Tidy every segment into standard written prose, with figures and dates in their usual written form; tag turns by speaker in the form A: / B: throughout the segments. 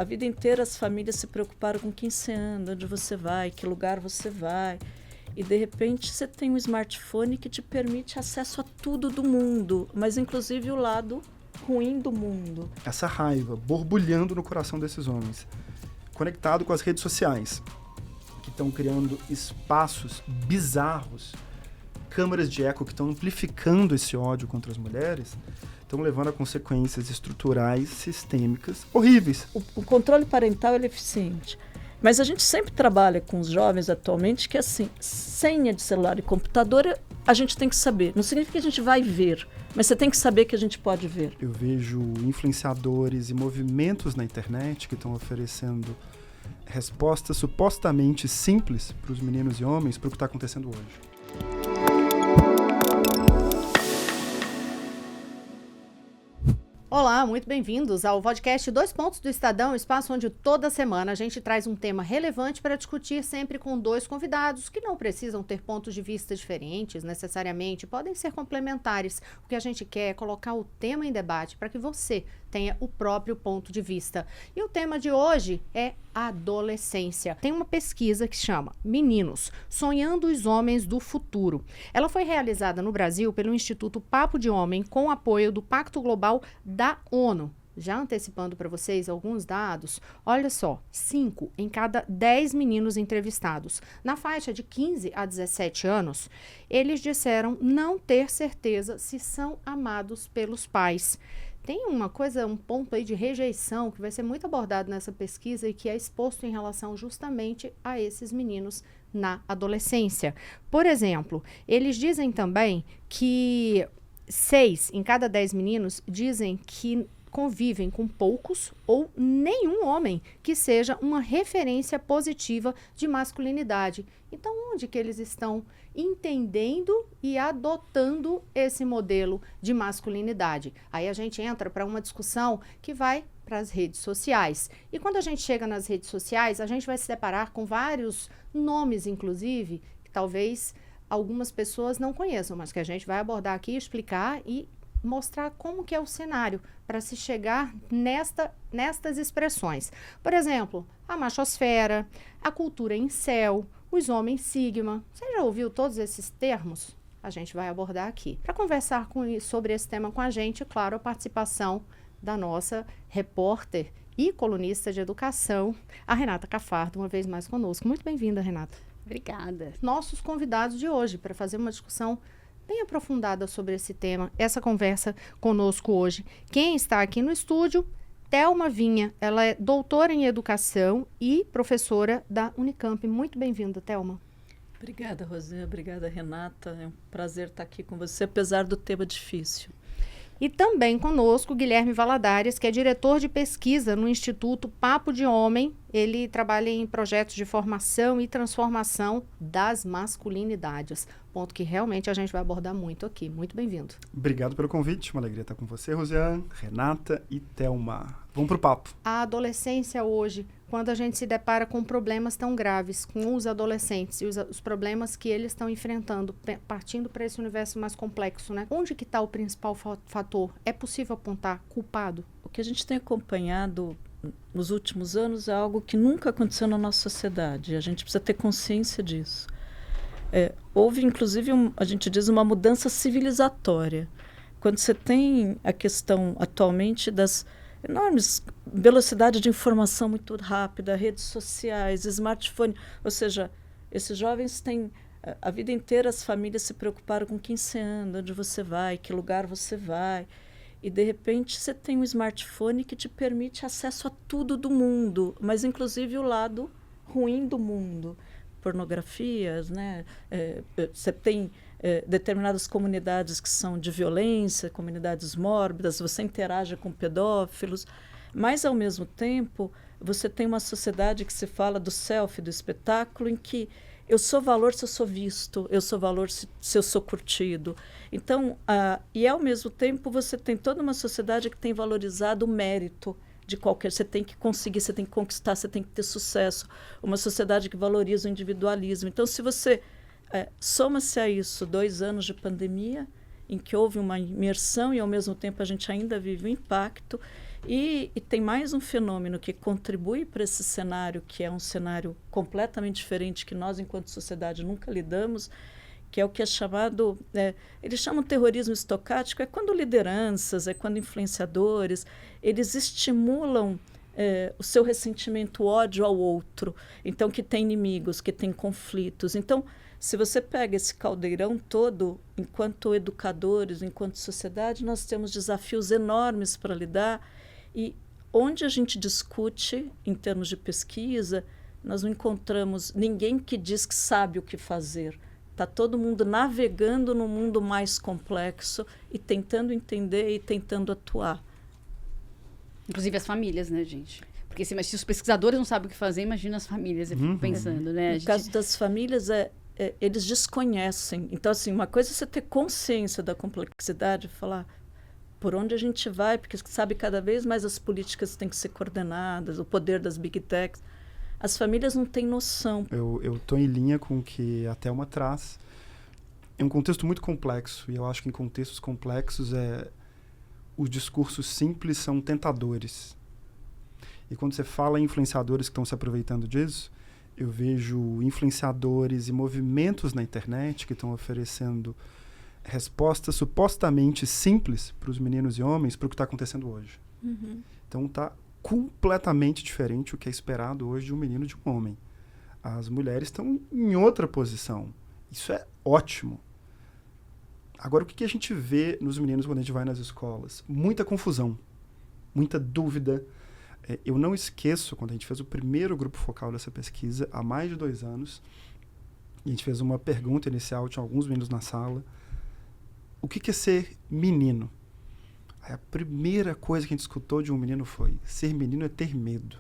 A: a vida inteira as famílias se preocuparam com quem você anda, onde você vai, que lugar você vai. E, de repente, você tem um smartphone que te permite acesso a tudo do mundo, mas, inclusive, o lado ruim do mundo.
B: Essa raiva borbulhando no coração desses homens, conectado com as redes sociais, que estão criando espaços bizarros, câmaras de eco que estão amplificando esse ódio contra as mulheres, estão levando a consequências estruturais, sistêmicas, horríveis.
A: O controle parental é eficiente. Mas a gente sempre trabalha com os jovens atualmente que, assim, senha de celular e computador, a gente tem que saber. Não significa que a gente vai ver, mas você tem que saber que a gente pode ver.
B: Eu vejo influenciadores e movimentos na internet que estão oferecendo respostas supostamente simples para os meninos e homens para o que está acontecendo hoje.
C: Olá, muito bem-vindos ao podcast 2 Pontos do Estadão, espaço onde toda semana a gente traz um tema relevante para discutir, sempre com 2 convidados que não precisam ter pontos de vista diferentes necessariamente, podem ser complementares. O que a gente quer é colocar o tema em debate para que você tenha o próprio ponto de vista. E o tema de hoje é adolescência. Tem uma pesquisa que chama Meninos, Sonhando os Homens do Futuro. Ela foi realizada no Brasil pelo Instituto Papo de Homem com apoio do Pacto Global da ONU. Já antecipando para vocês alguns dados, olha só, 5 em cada 10 meninos entrevistados, na faixa de 15 a 17 anos, eles disseram não ter certeza se são amados pelos pais. Tem um ponto aí de rejeição que vai ser muito abordado nessa pesquisa e que é exposto em relação justamente a esses meninos na adolescência. Por exemplo, eles dizem também que 6 em cada 10 meninos dizem que convivem com poucos ou nenhum homem que seja uma referência positiva de masculinidade. Então, onde que eles estão entendendo e adotando esse modelo de masculinidade? Aí a gente entra para uma discussão que vai para as redes sociais. E quando a gente chega nas redes sociais, a gente vai se deparar com vários nomes, inclusive, que talvez algumas pessoas não conheçam, mas que a gente vai abordar aqui, explicar e mostrar como que é o cenário para se chegar nestas expressões. Por exemplo, a machosfera, a cultura incel, os homens sigma. Você já ouviu todos esses termos? A gente vai abordar aqui. Para conversar sobre esse tema com a gente, claro, a participação da nossa repórter e colunista de educação, a Renata Cafardo, uma vez mais conosco. Muito bem-vinda, Renata.
D: Obrigada.
C: Nossos convidados de hoje para fazer uma discussão bem aprofundada sobre esse tema, essa conversa conosco hoje. Quem está aqui no estúdio, Thelma Vinha, ela é doutora em educação e professora da Unicamp. Muito bem-vinda, Thelma.
A: Obrigada, Rosinha. Obrigada, Renata. É um prazer estar aqui com você, apesar do tema difícil.
C: E também conosco Guilherme Valadares, que é diretor de pesquisa no Instituto Papo de Homem. Ele trabalha em projetos de formação e transformação das masculinidades. Ponto que realmente a gente vai abordar muito aqui. Muito bem-vindo.
B: Obrigado pelo convite. Uma alegria estar com você, Rosiane, Renata e Thelma. Vamos pro papo.
C: A adolescência hoje, quando a gente se depara com problemas tão graves, com os adolescentes e os problemas que eles estão enfrentando, partindo para esse universo mais complexo, né? Onde que está o principal fator? É possível apontar culpado?
A: O que a gente tem acompanhado nos últimos anos é algo que nunca aconteceu na nossa sociedade. A gente precisa ter consciência disso. Houve, inclusive, a gente diz, uma mudança civilizatória. Quando você tem a questão atualmente das enormes velocidade de informação muito rápida, redes sociais, smartphone, ou seja, esses jovens têm a vida inteira, as famílias se preocuparam com quem você anda, onde você vai, que lugar você vai, e de repente você tem um smartphone que te permite acesso a tudo do mundo, mas inclusive o lado ruim do mundo, pornografias, né? Você tem determinadas comunidades que são de violência, comunidades mórbidas, você interage com pedófilos, mas, ao mesmo tempo, você tem uma sociedade que se fala do selfie, do espetáculo, em que eu sou valor se eu sou visto, eu sou valor se eu sou curtido. Então, e, ao mesmo tempo, você tem toda uma sociedade que tem valorizado o mérito de qualquer... Você tem que conseguir, você tem que conquistar, você tem que ter sucesso. Uma sociedade que valoriza o individualismo. Então, se você... soma-se a isso 2 anos de pandemia, em que houve uma imersão e, ao mesmo tempo, a gente ainda vive o impacto, E tem mais um fenômeno que contribui para esse cenário, que é um cenário completamente diferente, que nós, enquanto sociedade, nunca lidamos, que é o que é chamado, eles chamam terrorismo estocástico, é quando lideranças, é quando influenciadores, eles estimulam o seu ressentimento, o ódio ao outro. Então, que tem inimigos, que tem conflitos. Então, se você pega esse caldeirão todo, enquanto educadores, enquanto sociedade, nós temos desafios enormes para lidar. E onde a gente discute, em termos de pesquisa, nós não encontramos ninguém que diz que sabe o que fazer. Está todo mundo navegando num mundo mais complexo e tentando entender e tentando atuar.
D: Inclusive as famílias, né, gente? Porque se os pesquisadores não sabem o que fazer, imagina as famílias, eu fico pensando, né?
A: No caso das famílias, eles desconhecem. Então, assim, uma coisa é você ter consciência da complexidade, falar por onde a gente vai, porque sabe cada vez mais as políticas têm que ser coordenadas, o poder das big techs. As famílias não têm noção.
B: Eu estou em linha com o que a Thelma traz. É um contexto muito complexo, e eu acho que em contextos complexos os discursos simples são tentadores. E quando você fala em influenciadores que estão se aproveitando disso, eu vejo influenciadores e movimentos na internet que estão oferecendo respostas supostamente simples para os meninos e homens para o que está acontecendo hoje. Então está completamente diferente o que é esperado hoje de um menino e de um homem. As mulheres estão em outra posição. Isso é ótimo. Agora, o que a gente vê nos meninos quando a gente vai nas escolas? Muita confusão, muita dúvida. Eu não esqueço, quando a gente fez o primeiro grupo focal dessa pesquisa, há mais de 2 anos, e a gente fez uma pergunta inicial, tinha alguns meninos na sala. O que é ser menino? Aí a primeira coisa que a gente escutou de um menino foi: ser menino é ter medo.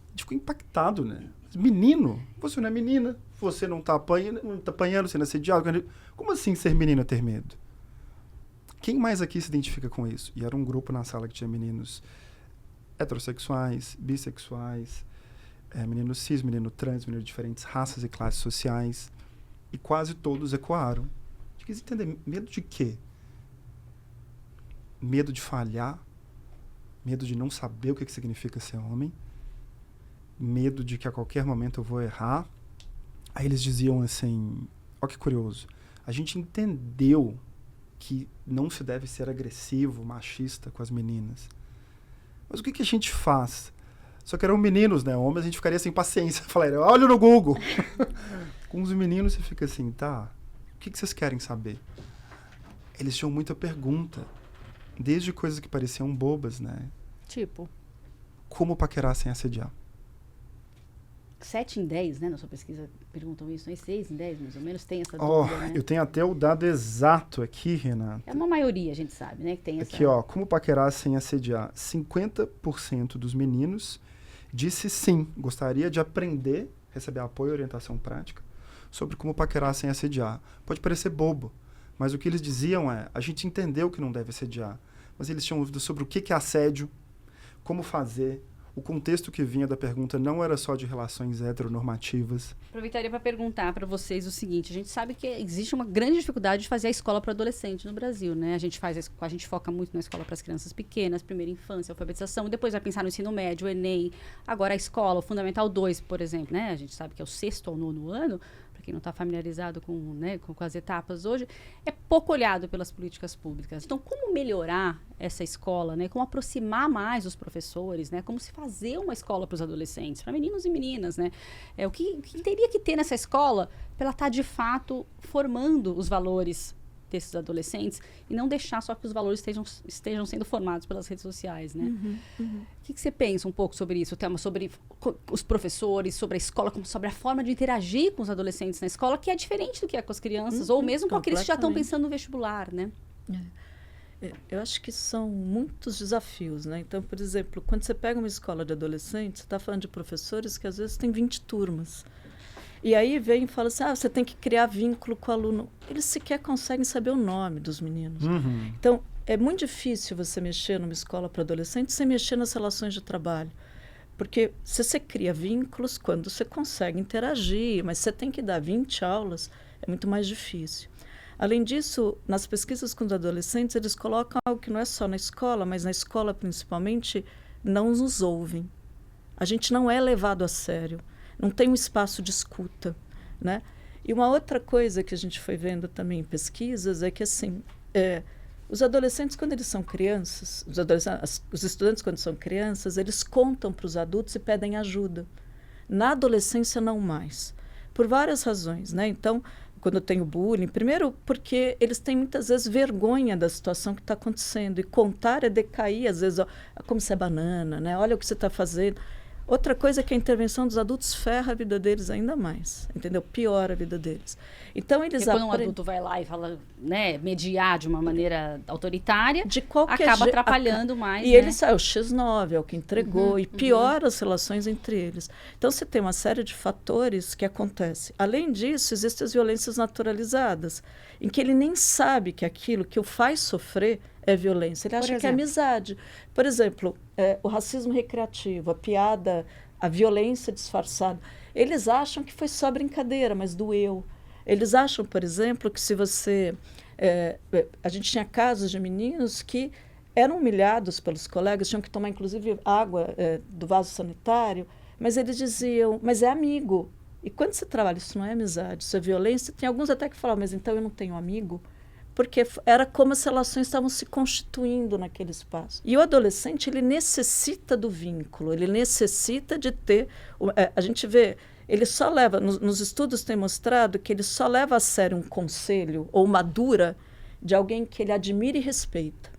B: A gente ficou impactado, né? Menino? Você não é menina, você não está apanhando, sendo assediado. Como assim ser menino é ter medo? Quem mais aqui se identifica com isso? E era um grupo na sala que tinha meninos heterossexuais, bissexuais, menino cis, menino trans, menino de diferentes raças e classes sociais. E quase todos ecoaram. A gente quis entender, medo de quê? Medo de falhar, medo de não saber o que significa ser homem, medo de que a qualquer momento eu vou errar. Aí eles diziam assim, ó que curioso, a gente entendeu que não se deve ser agressivo, machista com as meninas. Mas o que a gente faz? Só que eram meninos, né? Homens a gente ficaria sem paciência. Falaria, olha no Google. Com os meninos você fica assim, tá, o que vocês querem saber? Eles tinham muita pergunta. Desde coisas que pareciam bobas, né?
C: Tipo?
B: Como paquerar sem assediar?
D: 7 em 10, né? Na sua pesquisa perguntam isso, né? 6 em 10, mais ou menos, tem essa dúvida, né?
B: Eu tenho até o dado exato aqui, Renata.
D: É uma maioria, a gente sabe, né? Que tem essa...
B: Aqui, como paquerar sem assediar? 50% dos meninos disse sim, gostaria de aprender, receber apoio e orientação prática sobre como paquerar sem assediar. Pode parecer bobo, mas o que eles diziam a gente entendeu que não deve assediar, mas eles tinham dúvidas sobre o que é assédio, como fazer. O contexto que vinha da pergunta não era só de relações heteronormativas.
D: Aproveitaria para perguntar para vocês o seguinte: a gente sabe que existe uma grande dificuldade de fazer a escola para adolescente no Brasil, né? A gente foca muito na escola para as crianças pequenas, primeira infância, alfabetização, e depois vai pensar no ensino médio, o Enem, agora a escola, o Fundamental 2, por exemplo, né? A gente sabe que é o 6º ao 9º ano, para quem não está familiarizado com as etapas hoje, é pouco olhado pelas políticas públicas. Então, como melhorar essa escola, né? Como aproximar mais os professores, né? Como se fazer uma escola para os adolescentes, para meninos e meninas, né? O que teria que ter nessa escola para ela estar, de fato, formando os valores desses adolescentes e não deixar só que os valores estejam sendo formados pelas redes sociais, né? O que você pensa um pouco sobre isso, Thelma, sobre os professores, sobre a escola, sobre a forma de interagir com os adolescentes na escola, que é diferente do que é com as crianças, ou mesmo com aqueles que já estão pensando no vestibular, né?
A: Eu acho que são muitos desafios, né? Então, por exemplo, quando você pega uma escola de adolescentes, você está falando de professores que às vezes têm 20 turmas. E aí vem e fala assim, você tem que criar vínculo com o aluno. Eles sequer conseguem saber o nome dos meninos. Então, é muito difícil você mexer numa escola para adolescentes sem mexer nas relações de trabalho. Porque se você cria vínculos, quando você consegue interagir, mas você tem que dar 20 aulas, é muito mais difícil. Além disso, nas pesquisas com os adolescentes, eles colocam algo que não é só na escola, mas na escola principalmente, não nos ouvem. A gente não é levado a sério, não tem um espaço de escuta, né? E uma outra coisa que a gente foi vendo também em pesquisas é que, assim, os adolescentes, quando eles são crianças, os estudantes, quando são crianças, eles contam para os adultos e pedem ajuda. Na adolescência, não mais. Por várias razões, né? Então, quando eu tenho bullying, primeiro porque eles têm muitas vezes vergonha da situação que está acontecendo. E contar é decair, às vezes, ó, como você é banana, né? Olha o que você está fazendo. Outra coisa é que a intervenção dos adultos ferra a vida deles ainda mais, entendeu? Piora a vida deles. Então, eles
D: Porque quando um adulto vai lá e fala, né, mediar de uma maneira autoritária,
A: de qualquer
D: acaba atrapalhando mais.
A: E
D: né?
A: ele sai, o X9 é o que entregou, e piora as relações entre eles. Então, você tem uma série de fatores que acontecem. Além disso, existem as violências naturalizadas, em que ele nem sabe que aquilo que o faz sofrer é violência. Ele acha que é amizade. Por exemplo, o racismo recreativo, a piada, a violência disfarçada. Eles acham que foi só brincadeira, mas doeu. Eles acham, por exemplo, que se você... a gente tinha casos de meninos que eram humilhados pelos colegas, tinham que tomar, inclusive, água do vaso sanitário, mas eles diziam, mas é amigo. E quando você trabalha, isso não é amizade, isso é violência. Tem alguns até que falam, mas então eu não tenho amigo? Porque era como as relações estavam se constituindo naquele espaço. E o adolescente, ele necessita do vínculo, ele necessita de ter... a gente vê, ele só leva... Nos estudos tem mostrado que ele só leva a sério um conselho ou uma dura de alguém que ele admira e respeita.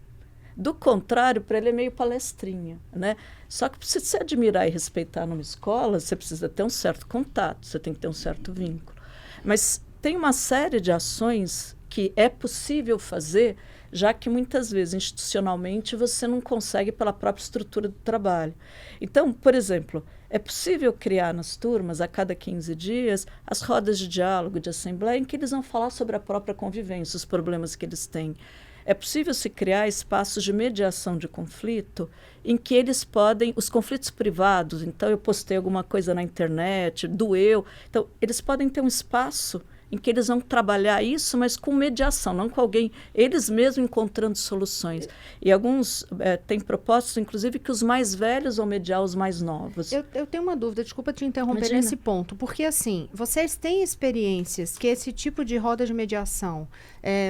A: Do contrário, para ele é meio palestrinha, né? Só que para você se admirar e respeitar numa escola, você precisa ter um certo contato, você tem que ter um certo vínculo. Mas tem uma série de ações que é possível fazer, já que muitas vezes institucionalmente você não consegue pela própria estrutura do trabalho. Então, por exemplo, é possível criar nas turmas, a cada 15 dias, as rodas de diálogo, de assembleia, em que eles vão falar sobre a própria convivência, os problemas que eles têm. É possível se criar espaços de mediação de conflito em que eles podem, os conflitos privados, então eu postei alguma coisa na internet, doeu, então eles podem ter um espaço em que eles vão trabalhar isso, mas com mediação, não com alguém, eles mesmos encontrando soluções. E alguns têm propostas, inclusive, que os mais velhos vão mediar os mais novos.
C: Eu tenho uma dúvida, desculpa te interromper
A: Imagina.
C: nesse ponto, porque assim, vocês têm experiências que esse tipo de roda de mediação,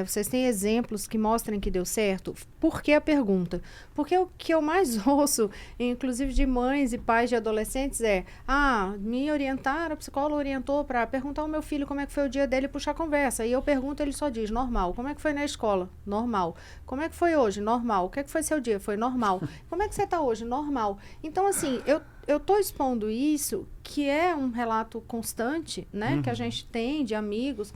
C: vocês têm exemplos que mostrem que deu certo? Por que a pergunta? Porque o que eu mais ouço, inclusive de mães e pais de adolescentes, me orientaram, a psicóloga orientou para perguntar ao meu filho como é que foi o dia dele, puxar conversa. E eu pergunto, ele só diz, normal. Como é que foi na escola? Normal. Como é que foi hoje? Normal. O que é que foi seu dia? Foi normal. Como é que você está hoje? Normal. Então, assim, eu estou expondo isso, que é um relato constante, né? Que a gente tem de amigos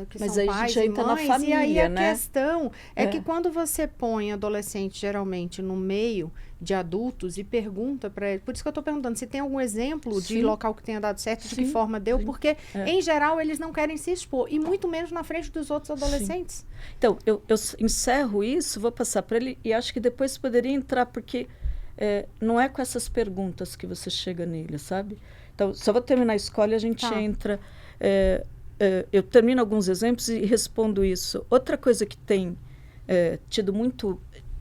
C: que
A: mas
C: são
A: aí
C: pais
A: a gente
C: e
A: entra
C: mães.
A: na família,
C: e aí a
A: né?
C: questão é que quando você põe adolescente, geralmente, no meio de adultos e pergunta para ele, por isso que eu estou perguntando, se tem algum exemplo de local que tenha dado certo, de que forma deu, porque, em geral, eles não querem se expor, e muito menos na frente dos outros adolescentes.
A: Sim. Então, eu encerro isso, vou passar para ele, e acho que depois poderia entrar, porque não é com essas perguntas que você chega nele, sabe? Então, só vou terminar a escola e a gente entra... eu termino alguns exemplos e respondo isso. Outra coisa que tem tido muito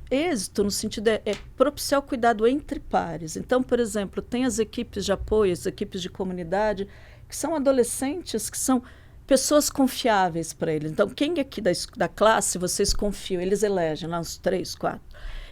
A: êxito no sentido é propiciar o cuidado entre pares. Então, por exemplo, tem as equipes de apoio, as equipes de comunidade, que são adolescentes, que são pessoas confiáveis para eles. Então, quem aqui da classe vocês confiam? Eles elegem lá uns 3, 4.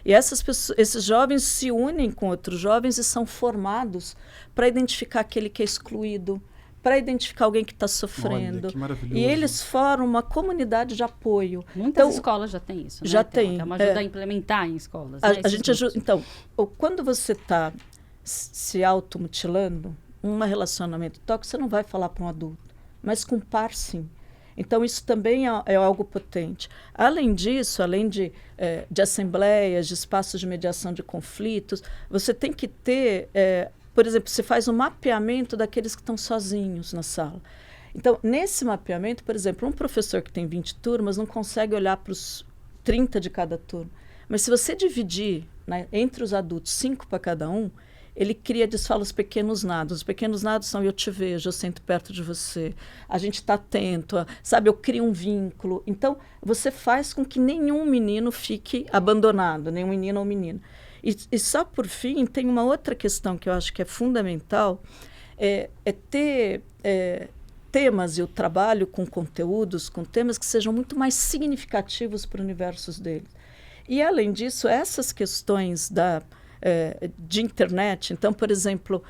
A: E esses jovens se unem com outros jovens e são formados para identificar aquele que é excluído, para identificar alguém que está sofrendo.
B: Olha, que maravilhoso.
A: E eles formam uma comunidade de apoio.
D: Muitas escolas já têm isso, né?
A: Já tem.
D: É uma ajuda a implementar em escolas.
A: A gente ajuda. Então, quando você está se automutilando, um relacionamento tóxico, você não vai falar para um adulto, mas com um par, sim. Então, isso também é algo potente. Além disso, além de assembleias, de espaços de mediação de conflitos, você tem que ter... por exemplo, você faz um mapeamento daqueles que estão sozinhos na sala. Então, nesse mapeamento, por exemplo, um professor que tem 20 turmas não consegue olhar para os 30 de cada turma. Mas se você dividir, né, entre os adultos 5 para cada um, ele cria, fala os pequenos nados. Os pequenos nados são: eu te vejo, eu sinto perto de você, a gente está atento, sabe? Eu crio um vínculo. Então, você faz com que nenhum menino fique abandonado, nenhum menino ou menina. E só por fim, tem uma outra questão que eu acho que é fundamental, é ter temas e o trabalho com conteúdos, com temas que sejam muito mais significativos para o universo deles. E, além disso, essas questões de internet, então, por exemplo,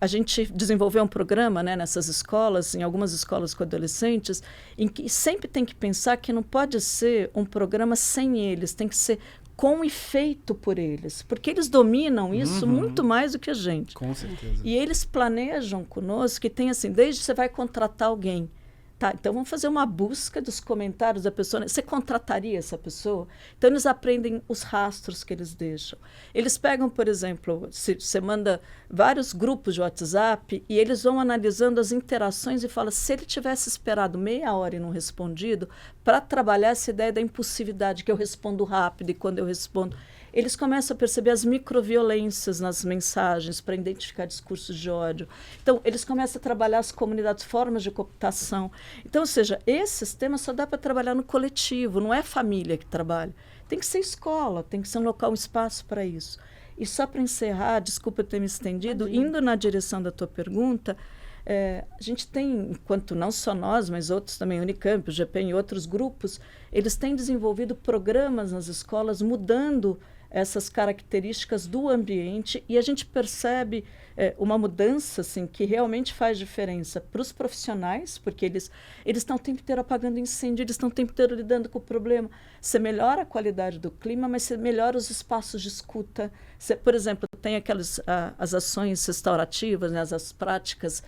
A: a gente desenvolveu um programa, né, nessas escolas, em algumas escolas com adolescentes, em que sempre tem que pensar que não pode ser um programa sem eles, tem que ser com e feito por eles, porque eles dominam isso muito mais do que a gente.
B: Com certeza.
A: E eles planejam conosco que tem assim, desde que você vai contratar alguém. Tá, então vamos fazer uma busca dos comentários da pessoa. Você contrataria essa pessoa? Então eles aprendem os rastros que eles deixam. Eles pegam, por exemplo, você manda vários grupos de WhatsApp e eles vão analisando as interações e falam: se ele tivesse esperado meia hora e não respondido, para trabalhar essa ideia da impulsividade, que eu respondo rápido e quando eu respondo... Eles começam a perceber as microviolências nas mensagens para identificar discursos de ódio. Então, eles começam a trabalhar as comunidades, formas de cooptação. Então, ou seja, esses temas só dá para trabalhar no coletivo, não é família que trabalha. Tem que ser escola, tem que ser um local, um espaço para isso. E só para encerrar, desculpa eu ter me estendido, indo na direção da tua pergunta, a gente tem, enquanto não só nós, mas outros também, Unicamp, o GPEM e outros grupos, eles têm desenvolvido programas nas escolas mudando essas características do ambiente, e a gente percebe uma mudança assim, que realmente faz diferença para os profissionais, porque eles estão o tempo inteiro apagando incêndio, eles estão o tempo inteiro lidando com o problema. Você melhora a qualidade do clima, mas você melhora os espaços de escuta. Você, por exemplo, tem aquelas as ações restaurativas, né, as práticas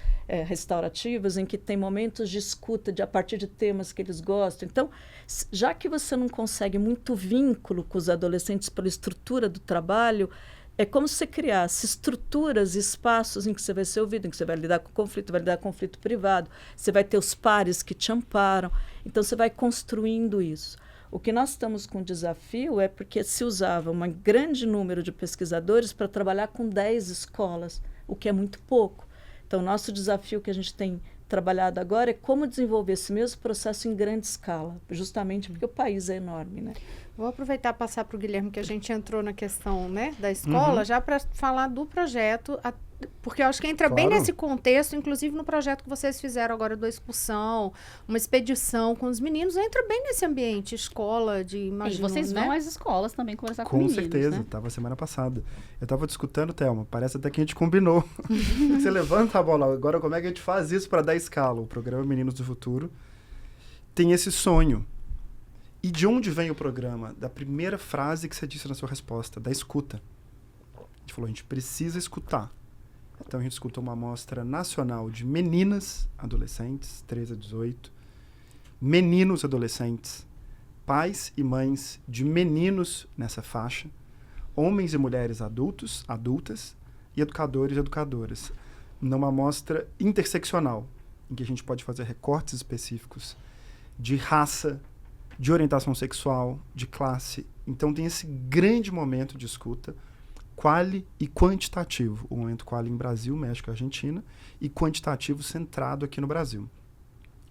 A: restaurativas, em que tem momentos de escuta a partir de temas que eles gostam. Então, já que você não consegue muito vínculo com os adolescentes pela estrutura do trabalho, é como se você criasse estruturas e espaços em que você vai ser ouvido, em que você vai lidar com conflito, vai lidar com conflito privado, você vai ter os pares que te amparam. Então, você vai construindo isso. O que nós estamos com desafio é porque se usava um grande número de pesquisadores para trabalhar com 10 escolas, o que é muito pouco. Então, nosso desafio que a gente tem trabalhado agora é como desenvolver esse mesmo processo em grande escala, justamente porque o país é enorme, né?
C: Vou aproveitar e passar para o Guilherme, que a gente entrou na questão, né, da escola, já para falar do projeto, porque eu acho que entra bem nesse contexto, inclusive no projeto que vocês fizeram agora da excursão, uma expedição com os meninos, entra bem nesse ambiente, escola, imagino,
D: E vocês
C: né?
D: vão às escolas também conversar com
B: Com
D: meninos,
B: certeza,
D: né?
B: estava semana passada. Eu estava discutindo, Thelma, parece até que a gente combinou. Você levanta a bola, agora como é que a gente faz isso para dar escala? O programa Meninos do Futuro tem esse sonho. E de onde vem o programa? Da primeira frase que você disse na sua resposta, da escuta. A gente falou: a gente precisa escutar. Então a gente escutou uma amostra nacional de meninas adolescentes, 13 a 18, meninos adolescentes, pais e mães de meninos nessa faixa, homens e mulheres adultas e educadores e educadoras. Numa amostra interseccional, em que a gente pode fazer recortes específicos de raça, de orientação sexual, de classe. Então tem esse grande momento de escuta, quali e quantitativo. O momento quali em Brasil, México e Argentina, e quantitativo centrado aqui no Brasil.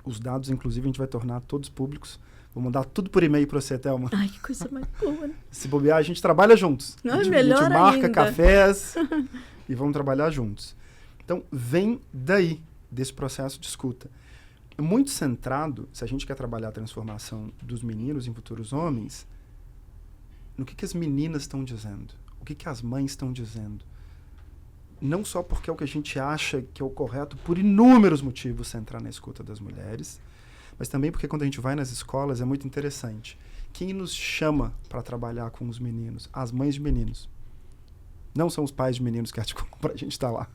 B: Os dados, inclusive, a gente vai tornar todos públicos. Vou mandar tudo por e-mail para você, Thelma.
A: Ai, que coisa mais boa, né?
B: Se bobear, a gente trabalha juntos.
A: Não,
B: a gente
A: melhor
B: marca
A: ainda.
B: cafés e vamos trabalhar juntos. Então, vem daí, desse processo de escuta. Muito centrado, se a gente quer trabalhar a transformação dos meninos em futuros homens, no que as meninas estão dizendo, o que as mães estão dizendo. Não só porque é o que a gente acha que é o correto, por inúmeros motivos, centrar na escuta das mulheres, mas também porque quando a gente vai nas escolas é muito interessante. Quem nos chama para trabalhar com os meninos? As mães de meninos. Não são os pais de meninos que articulam para a gente estar lá.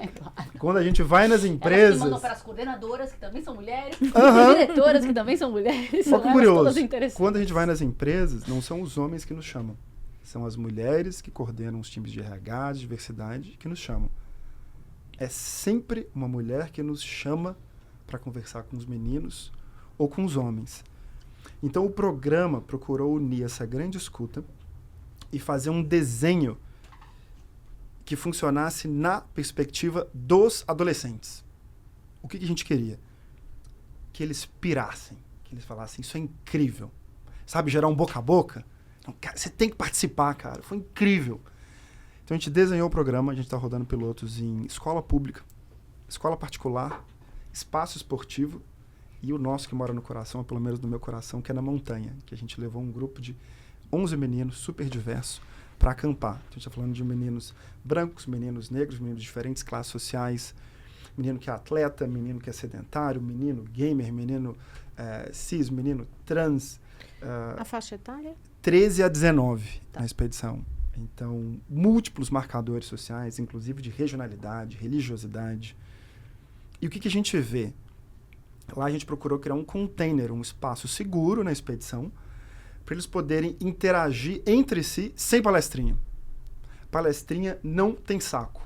D: É claro.
B: Quando a gente vai nas
D: Elas
B: empresas...
D: que mandam para as coordenadoras, que também são mulheres,
B: Aham.
D: diretoras, que também são mulheres.
B: Só que
D: são elas
B: curioso,
D: todas interessantes.
B: quando a gente vai nas empresas, não são os homens que nos chamam. São as mulheres que coordenam os times de RH, de diversidade, que nos chamam. É sempre uma mulher que nos chama para conversar com os meninos ou com os homens. Então o programa procurou unir essa grande escuta e fazer um desenho que funcionasse na perspectiva dos adolescentes. O que a gente queria? Que eles pirassem, que eles falassem, isso é incrível. Sabe, gerar um boca a boca? Então, cara, você tem que participar, cara. Foi incrível. Então a gente desenhou o programa, a gente está rodando pilotos em escola pública, escola particular, espaço esportivo e o nosso que mora no coração, pelo menos no meu coração, que é na montanha, que a gente levou um grupo de 11 meninos super diversos para acampar. Então, a gente está falando de meninos brancos, meninos negros, meninos de diferentes classes sociais, menino que é atleta, menino que é sedentário, menino gamer, menino cis, menino trans.
C: A faixa etária?
B: 13 a 19 na expedição. Então, múltiplos marcadores sociais, inclusive de regionalidade, religiosidade. E o que a gente vê? Lá a gente procurou criar um container, um espaço seguro na expedição, para eles poderem interagir entre si sem palestrinha. Palestrinha não tem saco.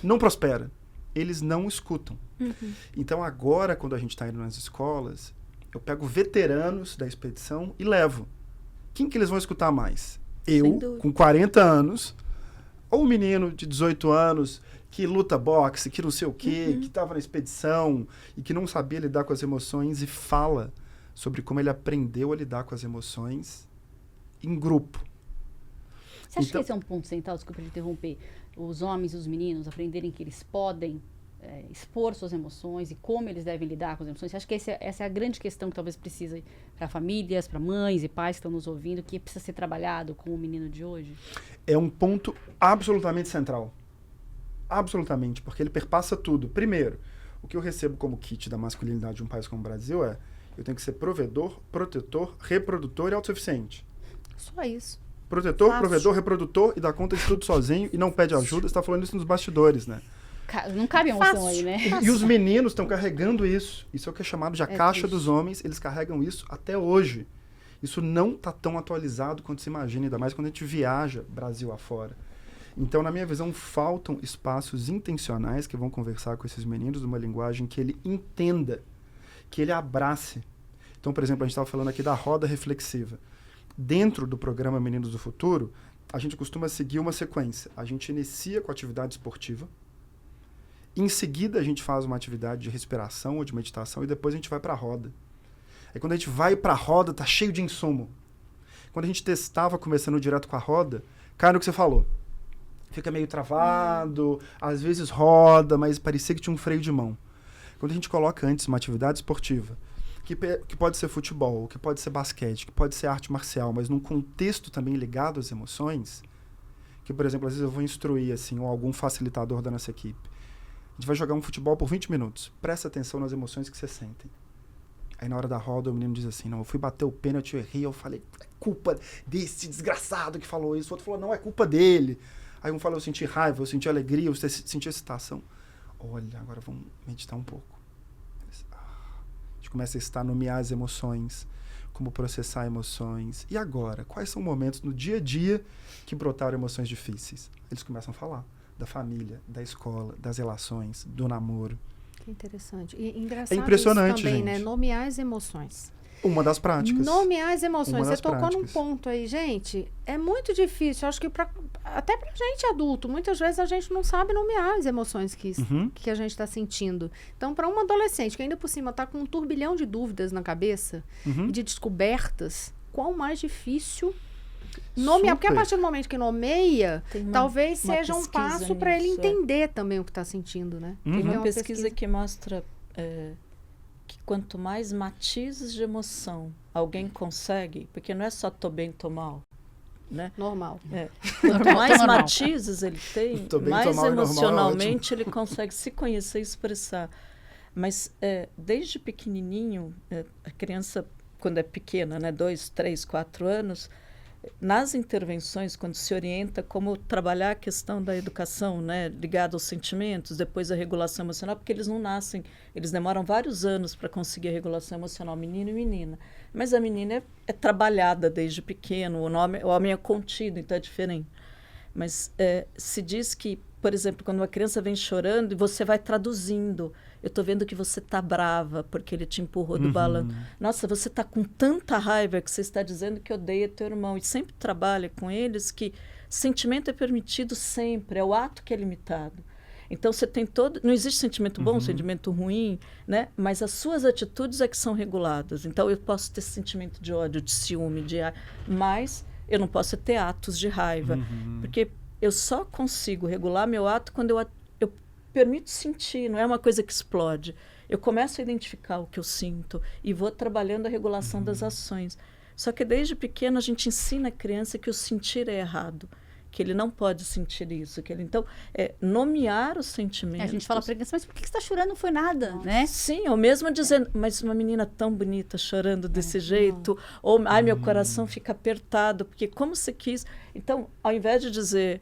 B: Não prospera. Eles não escutam. Então, agora, quando a gente está indo nas escolas, eu pego veteranos da expedição e levo. Quem que eles vão escutar mais? Eu, com 40 anos, ou um menino de 18 anos que luta boxe, que não sei o quê, que estava na expedição e que não sabia lidar com as emoções e fala sobre como ele aprendeu a lidar com as emoções em grupo.
D: Você acha que esse é um ponto central, desculpa te interromper, os homens e os meninos aprenderem que eles podem expor suas emoções e como eles devem lidar com as emoções? Você acha que essa é a grande questão que talvez precise para famílias, para mães e pais que estão nos ouvindo, que precisa ser trabalhado com o menino de hoje? É
B: um ponto absolutamente central. Absolutamente, porque ele perpassa tudo. Primeiro, o que eu recebo como kit da masculinidade de um país como o Brasil é: eu tenho que ser provedor, protetor, reprodutor e autossuficiente.
C: Só isso.
B: Protetor, provedor, reprodutor e dá conta de tudo sozinho e não pede ajuda. Você está falando isso nos bastidores, né?
D: Não cabe emoção aí, né?
B: E os meninos estão carregando isso. Isso é o que é chamado de a caixa dos homens. Eles carregam isso até hoje. Isso não está tão atualizado quanto se imagina, ainda mais quando a gente viaja Brasil afora. Então, na minha visão, faltam espaços intencionais que vão conversar com esses meninos numa linguagem que ele entenda, que ele abrace. Então, por exemplo, a gente estava falando aqui da roda reflexiva. Dentro do programa Meninos do Futuro, a gente costuma seguir uma sequência. A gente inicia com a atividade esportiva, em seguida a gente faz uma atividade de respiração ou de meditação e depois a gente vai para a roda. Aí quando a gente vai para a roda, tá cheio de insumo. Quando a gente testava começando direto com a roda, cai no que você falou. Fica meio travado, às vezes roda, mas parecia que tinha um freio de mão. Quando a gente coloca antes uma atividade esportiva, que pode ser futebol, que pode ser basquete, que pode ser arte marcial, mas num contexto também ligado às emoções, que, por exemplo, às vezes eu vou instruir assim, ou algum facilitador da nossa equipe. A gente vai jogar um futebol por 20 minutos. Presta atenção nas emoções que você sentem. Aí na hora da roda o menino diz assim, não, eu fui bater o pênalti, eu errei, eu falei, é culpa desse desgraçado que falou isso. O outro falou, não, é culpa dele. Aí um falou, eu senti raiva, eu senti alegria, eu senti excitação. Olha, agora vamos meditar um pouco. A gente começa a estar, nomear as emoções, como processar emoções. E agora? Quais são momentos no dia a dia que brotaram emoções difíceis? Eles começam a falar da família, da escola, das relações, do namoro.
C: Que interessante. E engraçado
B: é impressionante,
C: isso também,
B: gente.
C: né? Nomear as emoções.
B: Uma das práticas.
C: Nomear as emoções. Você tocou
B: práticas.
C: num ponto aí, gente. É muito difícil. Acho que até pra gente adulto, muitas vezes a gente não sabe nomear as emoções que a gente está sentindo. Então, para um adolescente que ainda por cima está com um turbilhão de dúvidas na cabeça e de descobertas, qual mais difícil nomear? Porque a partir do momento que nomeia, talvez seja um passo para ele entender também o que está sentindo, né?
A: Tem uma pesquisa que mostra que quanto mais matizes de emoção alguém consegue, porque não é só tô bem, tô mal, né?
C: Normal.
A: Quanto mais matizes ele tem,
B: bem,
A: mais
B: mal,
A: emocionalmente ele consegue se conhecer e expressar. Mas desde pequenininho, a criança, quando é pequena, né, 2, 3, 4 anos, nas intervenções, quando se orienta como trabalhar a questão da educação, né, ligada aos sentimentos, depois a regulação emocional, porque eles não nascem, eles demoram vários anos para conseguir a regulação emocional, menino e menina. Mas a menina é trabalhada desde pequeno, o homem é contido, então é diferente. Mas se diz que, por exemplo, quando uma criança vem chorando e você vai traduzindo, eu estou vendo que você está brava porque ele te empurrou do balão. Nossa, você está com tanta raiva que você está dizendo que odeia teu irmão. E sempre trabalha com eles que sentimento é permitido sempre, é o ato que é limitado. Então, você tem todo... Não existe sentimento bom, sentimento ruim, né? Mas as suas atitudes é que são reguladas. Então, eu posso ter sentimento de ódio, de ciúme, mas eu não posso ter atos de raiva. Porque eu só consigo regular meu ato quando eu permito sentir, não é uma coisa que explode. Eu começo a identificar o que eu sinto e vou trabalhando a regulação das ações. Só que desde pequeno a gente ensina a criança que o sentir é errado, que ele não pode sentir isso, que ele então nomear os sentimentos.
D: A gente fala para a criança, mas por que você está chorando? Não foi nada, né?
A: Sim, ou mesmo dizendo, mas uma menina tão bonita chorando desse jeito, ou ai, meu coração fica apertado, porque como você quis. Então, ao invés de dizer,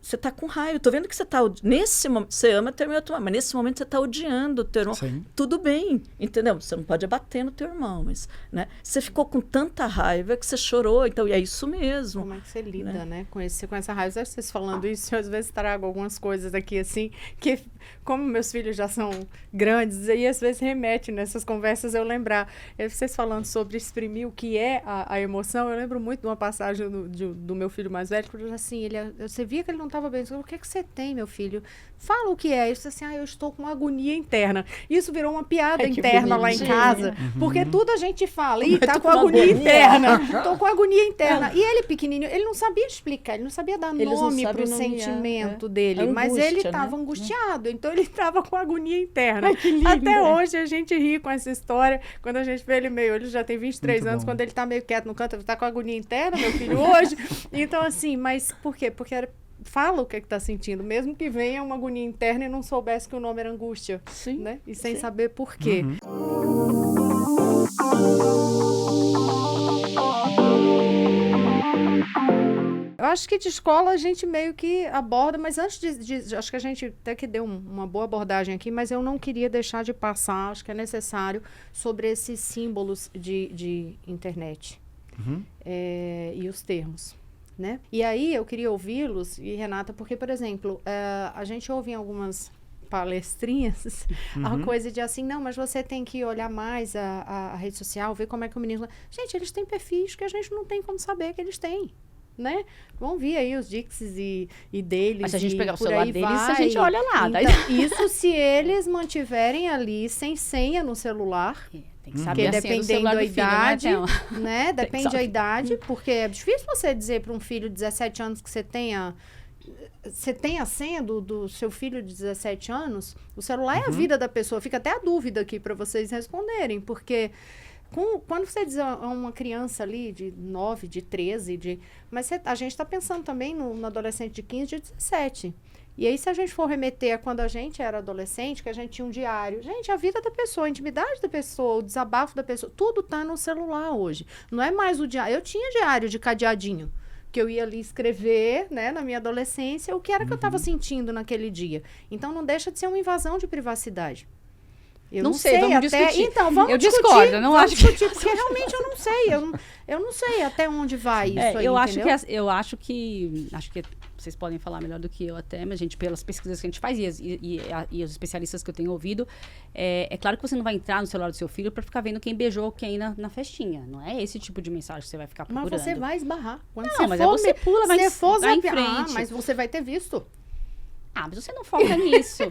A: você está com raiva, estou vendo que você está, nesse momento, você ama teu irmão, mas nesse momento você está odiando o teu irmão.
B: Sim.
A: Tudo bem, entendeu? Você não pode abater no teu irmão, mas né, você ficou com tanta raiva que você chorou, então é isso mesmo.
C: Como é que você lida, né? Com essa raiva. Vocês falando isso, eu às vezes trago algumas coisas aqui, assim, que como meus filhos já são grandes, aí às vezes remete nessas conversas eu lembrar. Vocês falando sobre exprimir o que é a emoção, eu lembro muito de uma passagem do meu filho mais velho, porque assim, você via que ele não estava bem. O que é que você tem, meu filho? Fala o que é. Ele disse assim, eu estou com agonia interna. Isso virou uma piada interna lá em casa, porque tudo a gente fala, tá com agonia interna. Estou com agonia interna. E ele pequenininho, ele não sabia explicar, ele não sabia dar nome para o sentimento dele, mas ele estava angustiado, então ele estava com agonia interna. Até hoje a gente ri com essa história, quando a gente vê ele ele já tem 23 anos, quando ele está meio quieto no canto, ele está com agonia interna, meu filho, hoje. Então assim, mas por quê? Porque fala o que está sentindo, mesmo que venha uma agonia interna e não soubesse que o nome era angústia.
A: Sim,
C: né? E sem saber por quê. Eu acho que de escola a gente meio que aborda, mas antes acho que a gente até que deu uma boa abordagem aqui, mas eu não queria deixar de passar, acho que é necessário, sobre esses símbolos de internet e os termos. Né? E aí eu queria ouvi-los, e Renata, porque, por exemplo, a gente ouve em algumas palestrinhas a coisa de assim, não, mas você tem que olhar mais a rede social, ver como é que o menino... Gente, eles têm perfis que a gente não tem como saber que eles têm, né? Vão vir aí os Dixes e deles.
D: Mas se a gente pegar o
C: por
D: celular
C: aí
D: deles,
C: vai.
D: a gente olha lá.
C: Então, isso se eles mantiverem ali sem senha no celular...
D: Tem que saber a senha do celular do filho,
C: idade,
D: né?
C: Depende da idade, porque é difícil você dizer para um filho de 17 anos que você tem a senha do seu filho de 17 anos. O celular é a vida da pessoa. Fica até a dúvida aqui para vocês responderem, porque quando você diz a uma criança ali de 9, de 13, mas a gente está pensando também no adolescente de 15, de 17. E aí, se a gente for remeter a quando a gente era adolescente, que a gente tinha um diário, gente, a vida da pessoa, a intimidade da pessoa, o desabafo da pessoa, tudo tá no celular hoje. Não é mais o diário. Eu tinha diário de cadeadinho, que eu ia ali escrever, né, na minha adolescência, o que era que eu estava sentindo naquele dia. Então, não deixa de ser uma invasão de privacidade. Eu não sei,
D: vamos
C: até...
D: discutir.
C: Então, vamos
D: eu
C: discutir.
D: Discordo, eu não acho
C: discutir, porque realmente eu não sei. Eu não sei até onde vai isso aí,
D: eu
C: entendeu?
D: acho que vocês podem falar melhor do que eu até, mas, gente, pelas pesquisas que a gente faz e os especialistas que eu tenho ouvido, é claro que você não vai entrar no celular do seu filho para ficar vendo quem beijou quem na festinha. Não é esse tipo de mensagem que você vai ficar procurando.
C: Mas você vai esbarrar. Quando
D: não, mas você pula, vai em frente.
C: Mas você vai ter visto.
D: Mas você não foca nisso.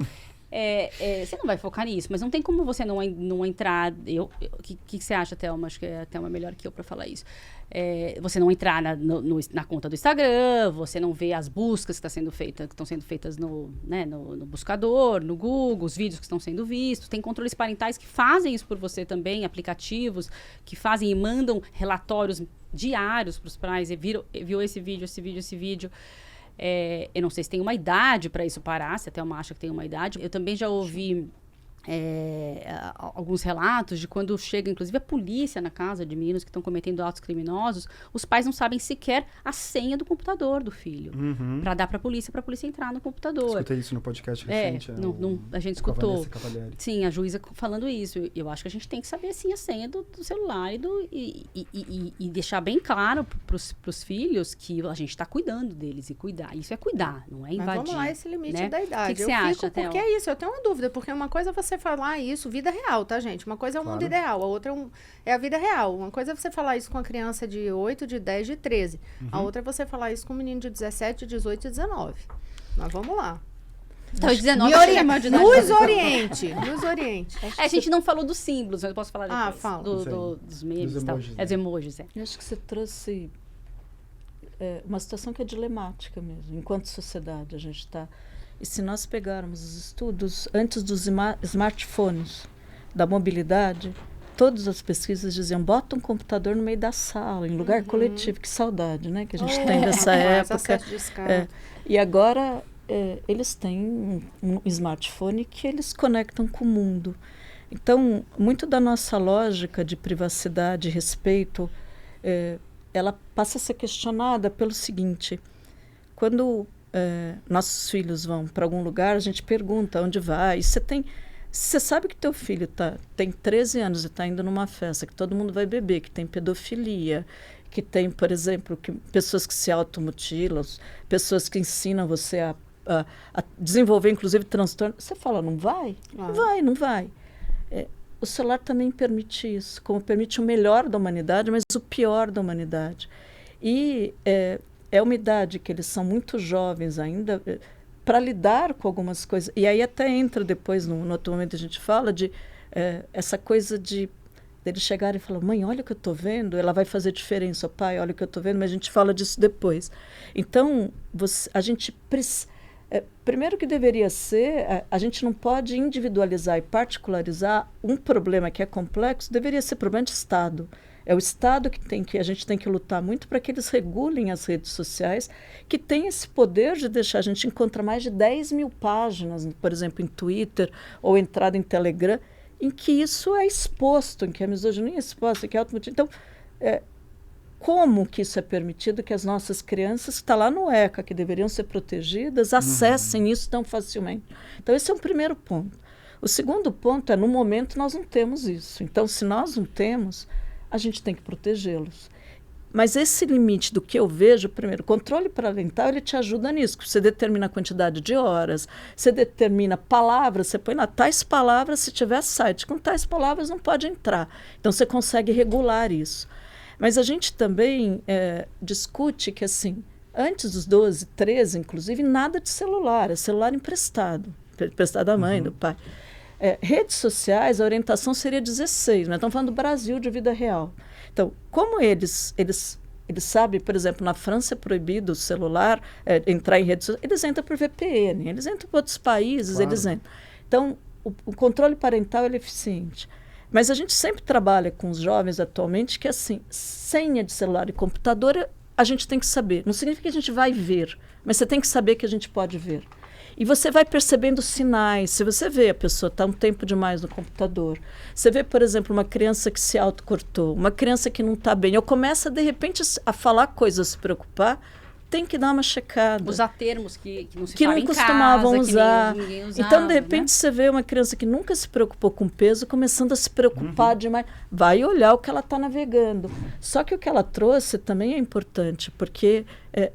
D: Você não vai focar nisso, mas não tem como você não entrar. O que você acha, Thelma? Acho que a Thelma é melhor que eu para falar isso. Você não entrar na conta do Instagram, você não vê as buscas que estão sendo feitas no buscador, no Google, os vídeos que estão sendo vistos. Tem controles parentais que fazem isso por você também, aplicativos que fazem e mandam relatórios diários para os pais. Viu esse vídeo. Eu não sei se tem uma idade para isso parar, se até uma acha que tem uma idade. Eu também já ouvi alguns relatos de quando chega, inclusive, a polícia na casa de meninos que estão cometendo atos criminosos, os pais não sabem sequer a senha do computador do filho, para dar para a polícia entrar no computador.
B: Escutei isso no podcast recente.
D: A gente escutou. Sim, a juíza falando isso. Eu acho que a gente tem que saber, sim, a senha do celular e deixar bem claro para os filhos que a gente está cuidando deles e cuidar. Isso é cuidar, não é invadir.
C: Mas vamos lá, esse limite da idade.
D: O que você acha,
C: Porque é isso, eu tenho uma dúvida, porque uma coisa é você você falar isso, vida real, tá, gente? Uma coisa é o mundo
B: Claro.
C: ideal, a outra é a vida real. Uma coisa é você falar isso com uma criança de 8, de 10, de 13. A outra é você falar isso com um menino de 17, 18 e 19. Mas vamos lá.
D: Então, 19
C: Me
D: é
C: oriente,
D: chamar de idade
C: nos
D: adulta.
C: oriente, nos oriente.
D: A gente não falou dos símbolos, mas eu posso falar
C: Ah,
D: depois.
C: fala.
D: Dos memes
B: Dos
D: e tal.
B: emojis,
D: Os emojis, é.
A: Eu acho que você trouxe uma situação que é dilemática mesmo. Enquanto sociedade, a gente está... E se nós pegarmos os estudos antes dos smartphones, da mobilidade, todas as pesquisas diziam, bota um computador no meio da sala, em lugar coletivo. Que saudade, né? Que a gente tem dessa época.
C: Acesso discreto.
A: E agora eles têm um smartphone que eles conectam com o mundo. Então, muito da nossa lógica de privacidade e respeito, ela passa a ser questionada pelo seguinte: quando nossos filhos vão para algum lugar, a gente pergunta onde vai. E você sabe que teu filho tem 13 anos e está indo numa festa, que todo mundo vai beber, que tem pedofilia, que tem, por exemplo, pessoas que se automutilam, pessoas que ensinam você a desenvolver, inclusive, transtorno. Você fala, não vai? Não vai. O celular também permite isso, como permite o melhor da humanidade, mas o pior da humanidade. E é uma idade que eles são muito jovens ainda, para lidar com algumas coisas. E aí até entra depois, no outro momento a gente fala de essa coisa de dele chegar e falar, mãe, olha o que eu estou vendo, ela vai fazer diferença, pai, olha o que eu estou vendo, mas a gente fala disso depois. Então, a gente precisa... primeiro que deveria ser, a gente não pode individualizar e particularizar um problema que é complexo, deveria ser problema de Estado. É o Estado que a gente tem que lutar muito para que eles regulem as redes sociais, que tem esse poder de deixar a gente encontrar mais de 10 mil páginas, por exemplo, em Twitter ou entrada em Telegram, em que isso é exposto, em que a misoginia é exposta, em que é automotivo. Então, como que isso é permitido que as nossas crianças, que estão lá no ECA, que deveriam ser protegidas, acessem isso tão facilmente? Então, esse é um primeiro ponto. O segundo ponto é, no momento, nós não temos isso. Então, se nós não temos, a gente tem que protegê-los. Mas esse limite do que eu vejo, primeiro, o controle parental, ele te ajuda nisso. Você determina a quantidade de horas, você determina palavras, você põe lá tais palavras, se tiver site com tais palavras não pode entrar. Então, você consegue regular isso. Mas a gente também discute que, assim, antes dos 12, 13, inclusive, nada de celular, é celular emprestado da mãe, do pai. Redes sociais, a orientação seria 16, nós estamos falando do Brasil, de vida real. Então, como eles sabem, por exemplo, na França é proibido o celular entrar em redes sociais, eles entram por VPN, eles entram por outros países,
B: claro.
A: eles entram. Então, o controle parental é eficiente. Mas a gente sempre trabalha com os jovens atualmente que, assim, senha de celular e computador, a gente tem que saber. Não significa que a gente vai ver, mas você tem que saber que a gente pode ver. E você vai percebendo sinais. Se você vê a pessoa está um tempo demais no computador, você vê, por exemplo, uma criança que se autocortou, uma criança que não está bem, ou começa, de repente, a falar coisas, a se preocupar, tem que dar uma checada.
D: Usar termos que não se
A: que
D: fala
A: não
D: em
A: costumavam
D: casa,
A: usar.
D: que ninguém usava,
A: Então, de repente,
D: né?
A: você vê uma criança que nunca se preocupou com peso começando a se preocupar demais. Vai olhar o que ela está navegando. Só que o que ela trouxe também é importante, porque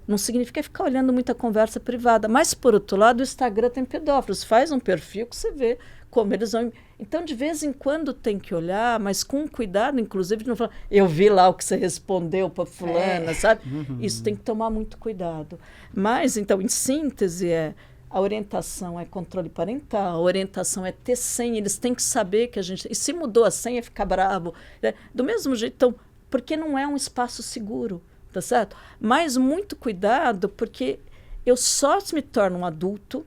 A: não significa ficar olhando muita conversa privada. Mas, por outro lado, o Instagram tem pedófilos. Faz um perfil que você vê como eles vão... Então, de vez em quando tem que olhar, mas com cuidado, inclusive, de não falar, eu vi lá o que você respondeu para fulana, sabe? Isso tem que tomar muito cuidado. Mas, então, em síntese, a orientação é controle parental, a orientação é ter senha, eles têm que saber que a gente... E se mudou a senha, fica bravo. Do mesmo jeito, então, porque não é um espaço seguro, tá certo? Mas muito cuidado, porque eu só me torno um adulto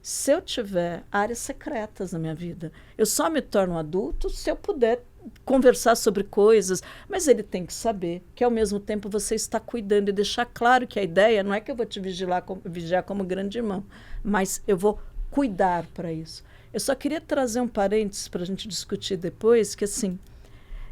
A: se eu tiver áreas secretas na minha vida. Eu só me torno um adulto se eu puder conversar sobre coisas, mas ele tem que saber que, ao mesmo tempo, você está cuidando e deixar claro que a ideia não é que eu vou te vigiar como grande irmão, mas eu vou cuidar para isso. Eu só queria trazer um parênteses para a gente discutir depois, que, assim,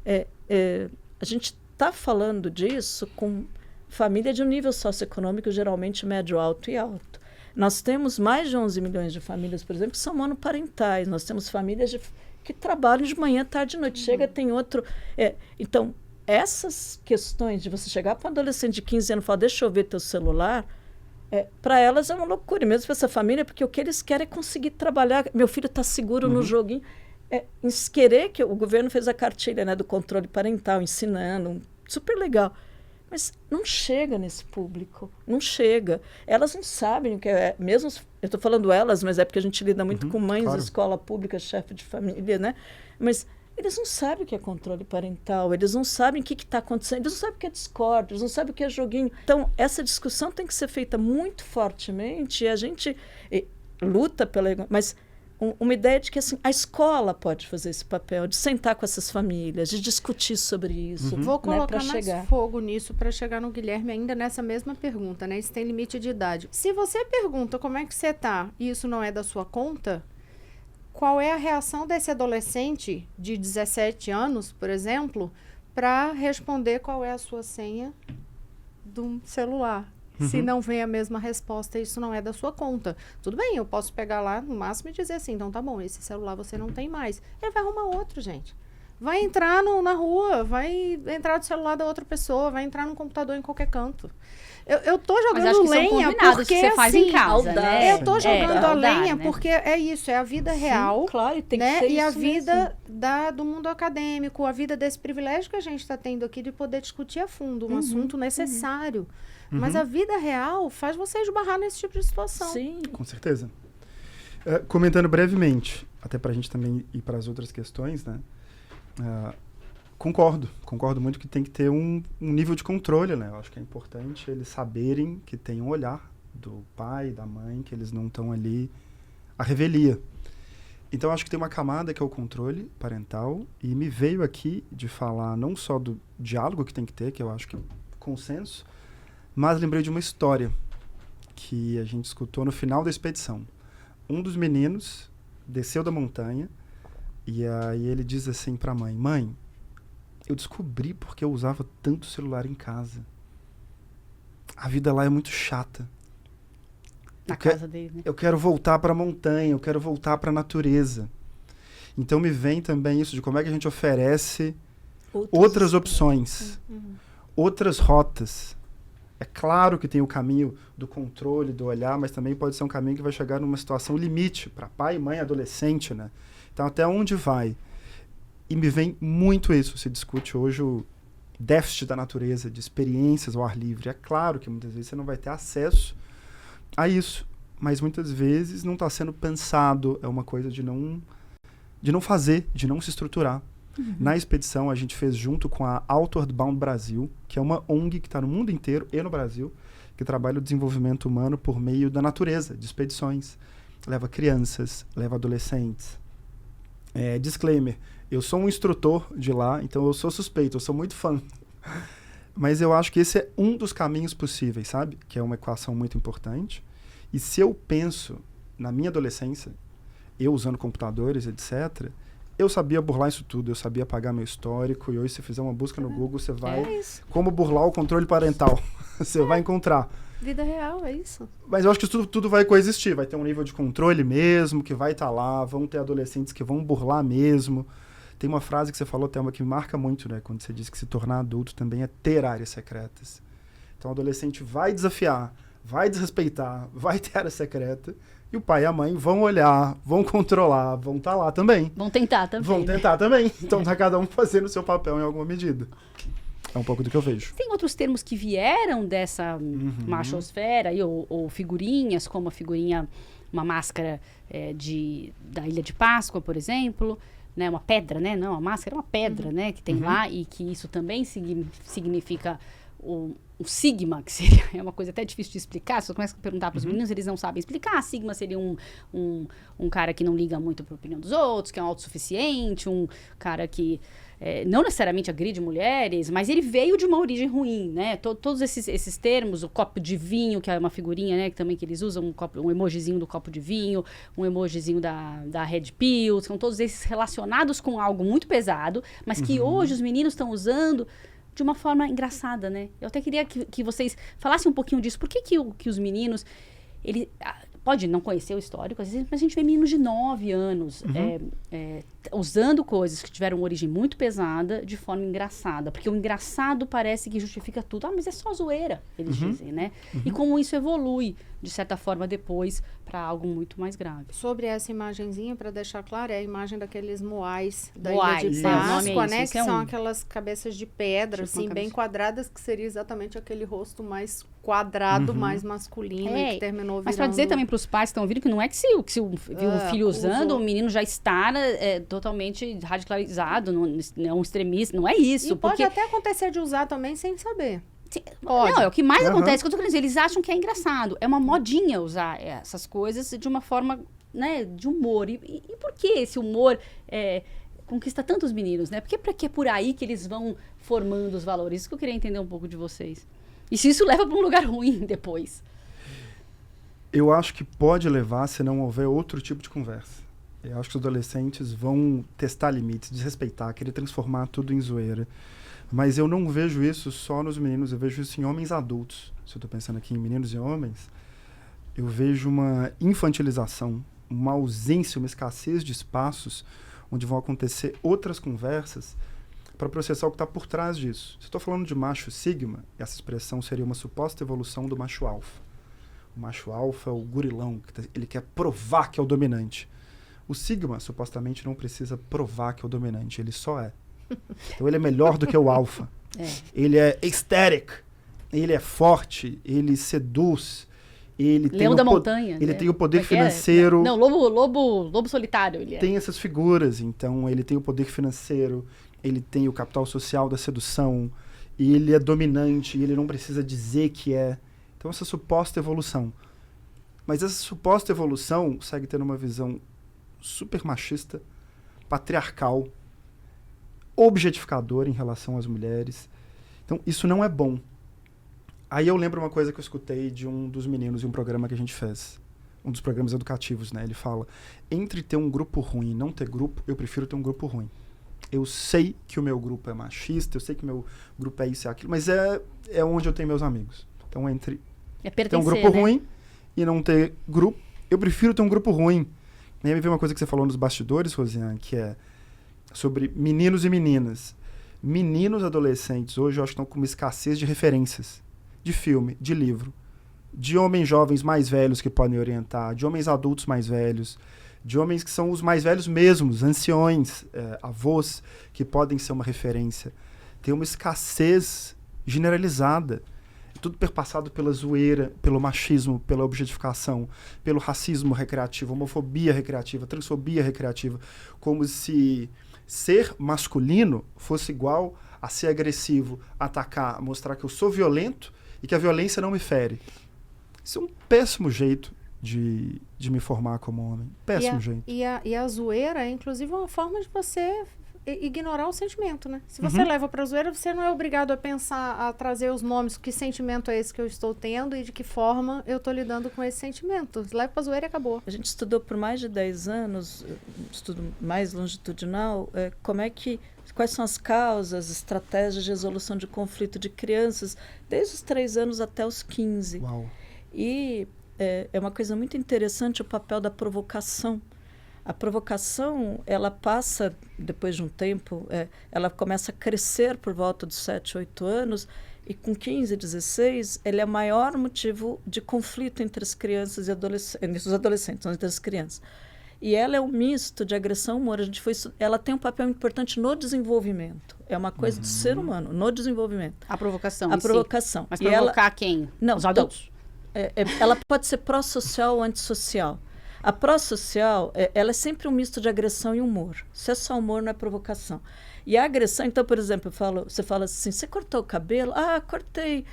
A: a gente está falando disso com família de um nível socioeconômico geralmente médio, alto e alto. Nós temos mais de 11 milhões de famílias, por exemplo, que são monoparentais. Nós temos famílias que trabalham de manhã, tarde e noite. Chega, tem outro... Então, essas questões de você chegar para um adolescente de 15 anos e falar, deixa eu ver teu celular, para elas é uma loucura, mesmo para essa família, porque o que eles querem é conseguir trabalhar. Meu filho está seguro no joguinho. querer que o governo fez a cartilha, né, do controle parental, ensinando, super legal. Mas não chega nesse público, não chega. Elas não sabem o que é, mesmo, eu estou falando elas, mas é porque a gente lida muito com mães de escola pública, chefe de família, né? Mas eles não sabem o que é controle parental, eles não sabem o que está acontecendo, eles não sabem o que é Discord, eles não sabem o que é joguinho. Então, essa discussão tem que ser feita muito fortemente e a gente luta pela... Mas uma ideia de que assim, a escola pode fazer esse papel, de sentar com essas famílias, de discutir sobre isso.
C: Vou colocar
A: né,
C: mais fogo nisso para chegar no Guilherme ainda nessa mesma pergunta, né? Isso tem limite de idade. Se você pergunta como é que você tá e isso não é da sua conta, qual é a reação desse adolescente de 17 anos, por exemplo, para responder qual é a sua senha do celular? Se não vem a mesma resposta, isso não é da sua conta. Tudo bem, eu posso pegar lá no máximo e dizer assim, então tá bom, esse celular você não tem mais. Ele vai arrumar outro, gente. Vai entrar na rua, vai entrar no celular da outra pessoa, vai entrar no computador em qualquer canto. Eu tô jogando lenha porque
D: que você faz em casa, né?
C: Eu tô jogando a lenha porque é isso, é a vida real.
A: Sim, claro, tem
C: né?
A: que ser
C: e a
A: isso
C: vida do mundo acadêmico, a vida desse privilégio que a gente está tendo aqui de poder discutir a fundo um assunto necessário. Mas a vida real faz você esbarrar nesse tipo de situação.
A: Sim.
B: Com certeza. Comentando brevemente, até para a gente também ir para as outras questões, né? Concordo muito que tem que ter um nível de controle, né? Eu acho que é importante eles saberem que tem um olhar do pai, da mãe, que eles não estão ali à revelia. Então, acho que tem uma camada que é o controle parental, e me veio aqui de falar não só do diálogo que tem que ter, que eu acho que é consenso, mas lembrei de uma história que a gente escutou no final da expedição. Um dos meninos desceu da montanha e aí ele diz assim para a mãe: mãe, eu descobri porque eu usava tanto celular em casa. A vida lá é muito chata.
D: Na casa dele, né?
B: Eu quero voltar para a montanha, eu quero voltar para a natureza. Então me vem também isso de como é que a gente oferece outras opções, outras rotas. É claro que tem o caminho do controle, do olhar, mas também pode ser um caminho que vai chegar numa situação limite para pai, mãe, adolescente, né? Então, até onde vai? E me vem muito isso. Se discute hoje o déficit da natureza, de experiências ao ar livre. É claro que muitas vezes você não vai ter acesso a isso, mas muitas vezes não está sendo pensado. É uma coisa de não fazer, de não se estruturar. Na expedição, a gente fez junto com a Outward Bound Brasil, que é uma ONG que está no mundo inteiro e no Brasil, que trabalha o desenvolvimento humano por meio da natureza, de expedições. Leva crianças, leva adolescentes. Disclaimer, eu sou um instrutor de lá, então eu sou suspeito, eu sou muito fã. Mas eu acho que esse é um dos caminhos possíveis, sabe? Que é uma equação muito importante. E se eu penso na minha adolescência, eu usando computadores, etc., eu sabia burlar isso tudo, eu sabia apagar meu histórico, e hoje se fizer uma busca no Google, você vai... como burlar o controle parental. Você vai encontrar.
C: Vida real, é isso.
B: Mas eu acho que isso tudo vai coexistir, vai ter um nível de controle mesmo, que vai estar lá, vão ter adolescentes que vão burlar mesmo. Tem uma frase que você falou, Thelma, que me marca muito, né? Quando você diz que se tornar adulto também é ter áreas secretas. Então o adolescente vai desafiar, vai desrespeitar, vai ter área secreta, e o pai e a mãe vão olhar, vão controlar, vão estar lá também.
D: Vão tentar também.
B: Vão tentar também. Então tá cada um fazendo o seu papel em alguma medida. É um pouco do que eu vejo.
D: Tem outros termos que vieram dessa machosfera, ou figurinhas, como a figurinha, uma máscara da Ilha de Páscoa, por exemplo, né? Uma pedra, né? Não, a máscara é uma pedra, né? Que tem lá, e que isso também significa o sigma, que seria, é uma coisa até difícil de explicar. Se você começa a perguntar para os meninos, eles não sabem explicar. Sigma seria um cara que não liga muito para a opinião dos outros, que é um autossuficiente, um cara que não necessariamente agride mulheres, mas ele veio de uma origem ruim, né? Todos esses termos, o copo de vinho, que é uma figurinha, né? Que também que eles usam, um emojizinho do copo de vinho, um emojizinho da Red Pill, são todos esses relacionados com algo muito pesado, mas que hoje os meninos estão usando de uma forma engraçada, né? Eu até queria que vocês falassem um pouquinho disso. Por que os meninos... pode não conhecer o histórico, às vezes, mas a gente vê meninos de 9 anos usando coisas que tiveram uma origem muito pesada de forma engraçada. Porque o engraçado parece que justifica tudo. Ah, mas é só zoeira, eles dizem, né? E como isso evolui, de certa forma, depois para algo muito mais grave.
C: Sobre essa imagenzinha, para deixar claro, é a imagem daqueles moais da
D: Moais,
C: Ilha de
B: isso.
C: Páscoa,
D: Esse
C: né?
D: é
C: Que
D: um.
C: são aquelas cabeças de pedra,
D: Tipo uma
C: assim, bem
D: cabeça.
C: quadradas, que seria exatamente aquele rosto mais quadrado, mais masculino, e que terminou virando...
D: Mas para dizer também para os pais que estão ouvindo que não é que se o viu o filho usando,
C: usou.
D: o menino já está totalmente radicalizado, não é um extremista, não é isso.
C: E pode
D: porque
C: até acontecer de usar também sem saber.
D: Não, é o que mais
B: Aham.
D: acontece. Que eu tô querendo dizer, eles acham que é engraçado. É uma modinha usar essas coisas de uma forma, né, de humor. E por que esse humor conquista tantos meninos, né? Porque é por aí que eles vão formando os valores. Isso que eu queria entender um pouco de vocês. E se isso leva para um lugar ruim depois.
B: Eu acho que pode levar se não houver outro tipo de conversa. Eu acho que os adolescentes vão testar limites, desrespeitar, querer transformar tudo em zoeira. Mas eu não vejo isso só nos meninos, eu vejo isso em homens adultos. Se eu estou pensando aqui em meninos e homens, eu vejo uma infantilização, uma ausência, uma escassez de espaços onde vão acontecer outras conversas para processar o que está por trás disso. Se eu estou falando de macho sigma, essa expressão seria uma suposta evolução do macho alfa. O macho alfa é o gurilão, ele quer provar que é o dominante. O sigma, supostamente, não precisa provar que é o dominante, ele só é. Então ele é melhor do que o alfa. Ele é ecstatic, ele é forte, ele seduz, ele tem
D: Leão
B: o
D: da
B: po-
D: montanha.
B: ele
D: né?
B: tem o poder
D: Como é que é?
B: financeiro.
D: Não, lobo solitário. Ele é.
B: Tem essas figuras, então ele tem o poder financeiro, ele tem o capital social da sedução, e ele é dominante, e ele não precisa dizer que é. Então essa suposta evolução. Mas essa suposta evolução segue tendo uma visão super machista, patriarcal, objetificadora em relação às mulheres. Então isso não é bom. Aí eu lembro uma coisa que eu escutei de um dos meninos em um programa que a gente fez. Um dos programas educativos, né? Ele fala, entre ter um grupo ruim e não ter grupo, eu prefiro ter um grupo ruim. Eu sei que o meu grupo é machista, eu sei que o meu grupo é isso e aquilo, mas é onde eu tenho meus amigos. Então, entre
D: É
B: ter
D: pertencer,
B: um grupo
D: né?
B: ruim e não ter grupo, eu prefiro ter um grupo ruim. E aí me veio uma coisa que você falou nos bastidores, Rosiane, que é sobre meninos e meninas. Meninos adolescentes hoje eu acho que estão com uma escassez de referências. De filme, de livro. De homens jovens mais velhos que podem orientar, de homens adultos mais velhos, de homens que são os mais velhos mesmos, anciões, avós, que podem ser uma referência. Tem uma escassez generalizada. Tudo perpassado pela zoeira, pelo machismo, pela objetificação, pelo racismo recreativo, homofobia recreativa, transfobia recreativa, como se ser masculino fosse igual a ser agressivo, atacar, mostrar que eu sou violento e que a violência não me fere. Isso é um péssimo jeito de me formar como homem. Péssimo jeito.
C: E a zoeira é, inclusive, uma forma de você ignorar o sentimento, né? Se você leva pra zoeira, você não é obrigado a pensar, a trazer os nomes, que sentimento é esse que eu estou tendo e de que forma eu estou lidando com esse sentimento. Leva pra zoeira e acabou.
A: A gente estudou por mais de 10 anos, estudo mais longitudinal, quais são as causas, estratégias de resolução de conflito de crianças, desde os 3 anos até os 15.
B: Uau.
A: E é uma coisa muito interessante o papel da provocação. A provocação, ela passa, depois de um tempo, ela começa a crescer por volta dos 7, 8 anos, e com 15, 16, ele é o maior motivo de conflito entre as crianças e os adolescentes, não entre as crianças. E ela é um misto de agressão e humor. Ela tem um papel importante no desenvolvimento. É uma coisa do ser humano, no desenvolvimento.
D: A provocação.
A: A provocação.
D: Mas
A: E
D: provocar quem?
A: Não,
D: Os adultos.
A: ela pode ser pró-social ou antissocial. A pró-social, ela é sempre um misto de agressão e humor. Se é só humor, não é provocação. E a agressão, então, por exemplo, você fala assim, você cortou o cabelo? Ah, cortei.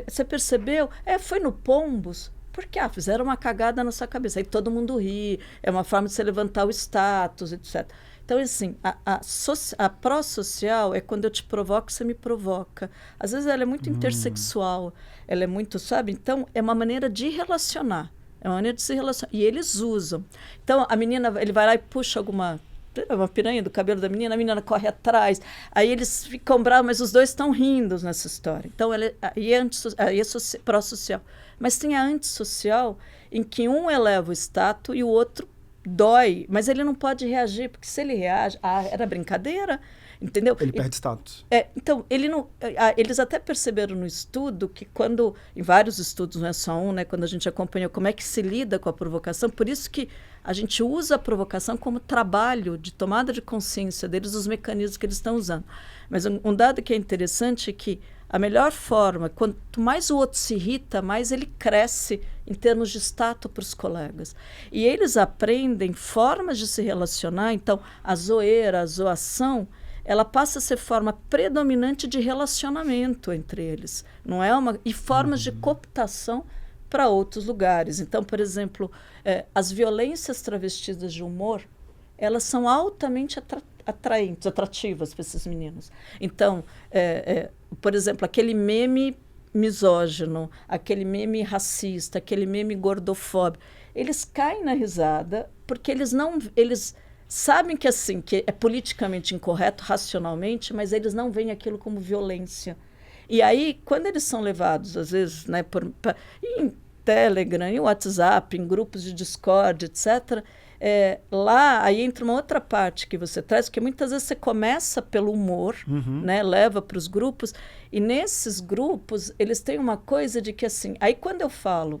A: Você percebeu? Foi no Pombos. Por quê? Fizeram uma cagada na sua cabeça. Aí todo mundo ri. É uma forma de você levantar o status, etc. Então, assim, a pró-social é quando eu te provoco, você me provoca. Às vezes ela é muito intersexual. Ela é muito, sabe? Então, é uma maneira de relacionar. É uma maneira de se relacionar. E eles usam. Então, a menina, ele vai lá e puxa uma piranha do cabelo da menina, a menina corre atrás. Aí eles ficam bravos, mas os dois estão rindo nessa história. Então, aí é pró-social. Mas tem a antissocial, em que um eleva o status e o outro dói, mas ele não pode reagir, porque se ele reage, era brincadeira, entendeu?
B: Ele perde status.
A: Então, ele não, eles até perceberam no estudo que quando, em vários estudos, não é só um, né, quando a gente acompanhou como é que se lida com a provocação, por isso que a gente usa a provocação como trabalho de tomada de consciência deles, os mecanismos que eles estão usando. Mas um dado que é interessante é que a melhor forma, quanto mais o outro se irrita, mais ele cresce em termos de status para os colegas. E eles aprendem formas de se relacionar, então a zoeira, a zoação, ela passa a ser forma predominante de relacionamento entre eles, não é e formas de cooptação para outros lugares. Então, por exemplo, as violências travestidas de humor, elas são altamente atrativas para esses meninos. Então, por exemplo, aquele meme misógino, aquele meme racista, aquele meme gordofóbico, eles caem na risada porque eles sabem que assim, que é politicamente incorreto, racionalmente, mas eles não veem aquilo como violência. E aí, quando eles são levados, às vezes, né, em Telegram, em WhatsApp, em grupos de Discord, etc., lá aí entra uma outra parte que você traz, que muitas vezes você começa pelo humor, né, leva para os grupos, e nesses grupos eles têm uma coisa de que assim, aí quando eu falo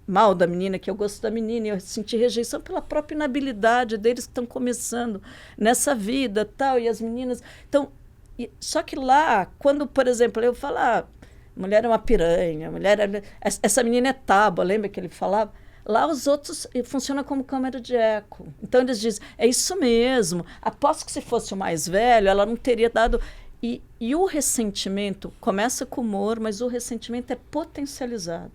A: mal da menina, que eu gosto da menina, e eu senti rejeição pela própria inabilidade deles que estão começando nessa vida, tal, e as meninas, então, só que lá, quando, por exemplo, eu falo, mulher é uma piranha, essa menina é tábua, lembra que ele falava? Lá os outros funcionam como câmera de eco. Então eles dizem, é isso mesmo, aposto que se fosse o mais velho, ela não teria dado... E o ressentimento começa com humor, mas o ressentimento é potencializado.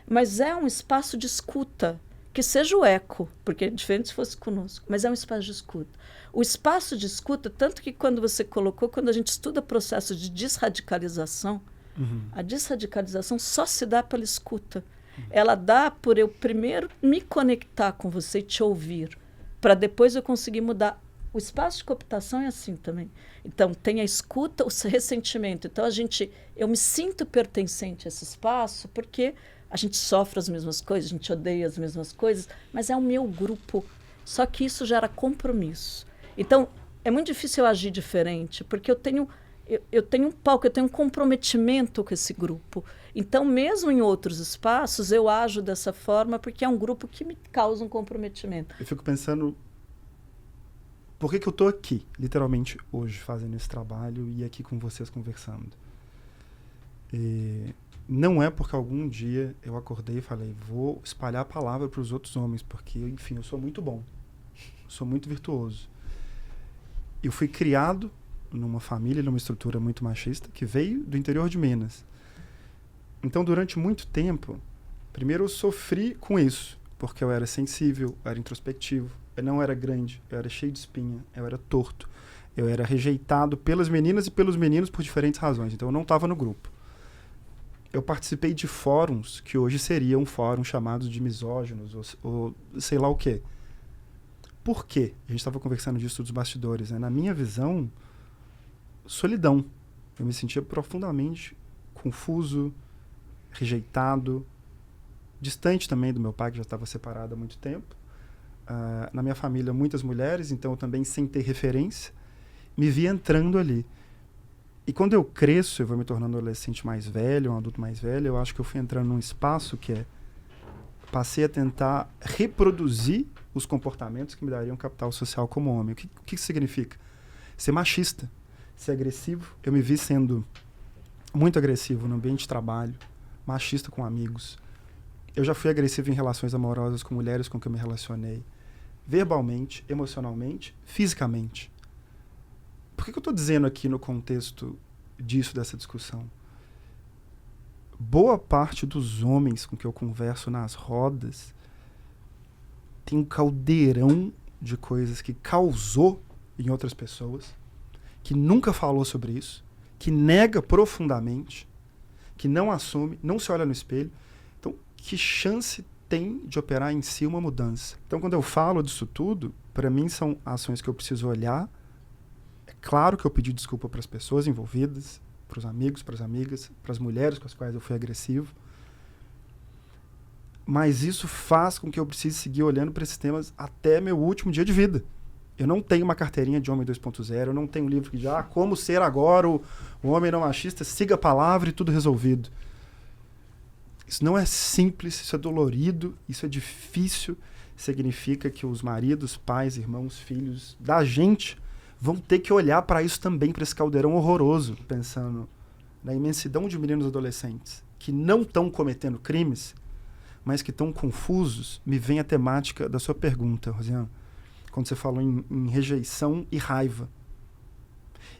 A: Mas é um espaço de escuta, que seja o eco, porque é diferente se fosse conosco, mas é um espaço de escuta. O espaço de escuta, tanto que quando você colocou, quando a gente estuda processo de desradicalização, a desradicalização só se dá pela escuta. Ela dá por eu primeiro me conectar com você e te ouvir, para depois eu conseguir mudar. O espaço de cooptação é assim também. Então, tem a escuta, o ressentimento. Então, eu me sinto pertencente a esse espaço porque a gente sofre as mesmas coisas, a gente odeia as mesmas coisas, mas é o meu grupo. Só que isso gera compromisso. Então, é muito difícil eu agir diferente, porque eu tenho um palco, eu tenho um comprometimento com esse grupo. Então, mesmo em outros espaços, eu ajo dessa forma porque é um grupo que me causa um comprometimento.
B: Eu fico pensando, por que eu estou aqui, literalmente, hoje, fazendo esse trabalho e aqui com vocês conversando? Não é porque algum dia eu acordei e falei, vou espalhar a palavra para os outros homens, porque, enfim, eu sou muito bom, sou muito virtuoso. Eu fui criado numa família, numa estrutura muito machista, que veio do interior de Minas. Então, durante muito tempo, primeiro eu sofri com isso, porque eu era sensível, eu era introspectivo, eu não era grande, eu era cheio de espinha, eu era torto, eu era rejeitado pelas meninas e pelos meninos por diferentes razões, então eu não estava no grupo. Eu participei de fóruns que hoje seriam fóruns chamados de misóginos ou sei lá o quê. Por quê? A gente estava conversando disso dos bastidores, né? Na minha visão, solidão. Eu me sentia profundamente confuso, rejeitado, distante também do meu pai, que já estava separado há muito tempo. Na minha família, muitas mulheres, então eu também, sem ter referência, me vi entrando ali. E quando eu cresço, eu vou me tornando um adolescente mais velho, um adulto mais velho, eu acho que eu fui entrando num espaço que passei a tentar reproduzir os comportamentos que me dariam capital social como homem. O que isso significa? Ser machista, ser agressivo. Eu me vi sendo muito agressivo no ambiente de trabalho, machista com amigos. Eu já fui agressivo em relações amorosas com mulheres com quem eu me relacionei, verbalmente, emocionalmente, fisicamente. Por que eu estou dizendo aqui no contexto disso, dessa discussão? Boa parte dos homens com que eu converso nas rodas tem um caldeirão de coisas que causou em outras pessoas, que nunca falou sobre isso, que nega profundamente, que não assume, não se olha no espelho. Então, que chance tem de operar em si uma mudança? Então, quando eu falo disso tudo, para mim são ações que eu preciso olhar. É claro que eu pedi desculpa para as pessoas envolvidas, para os amigos, para as amigas, para as mulheres com as quais eu fui agressivo. Mas isso faz com que eu precise seguir olhando para esses temas até meu último dia de vida. Eu não tenho uma carteirinha de Homem 2.0, eu não tenho um livro que diz, como ser agora o homem não machista, siga a palavra e tudo resolvido. Isso não é simples, isso é dolorido, isso é difícil. Significa que os maridos, pais, irmãos, filhos da gente vão ter que olhar para isso também, para esse caldeirão horroroso, pensando na imensidão de meninos e adolescentes que não estão cometendo crimes, mas que estão confusos. Me vem a temática da sua pergunta, Rosiane, quando você falou em rejeição e raiva.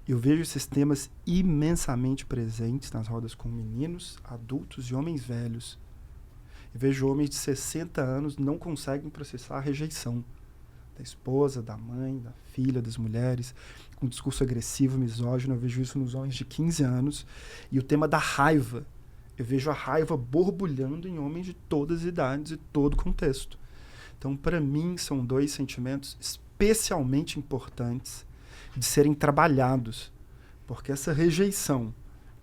B: Eu vejo esses temas imensamente presentes nas rodas com meninos, adultos e homens velhos. Eu vejo homens de 60 anos não conseguem processar a rejeição da esposa, da mãe, da filha, das mulheres, com um discurso agressivo, misógino. Eu vejo isso nos homens de 15 anos. E o tema da raiva. Eu vejo a raiva borbulhando em homens de todas as idades e todo contexto. Então, para mim, são dois sentimentos especialmente importantes de serem trabalhados, porque essa rejeição,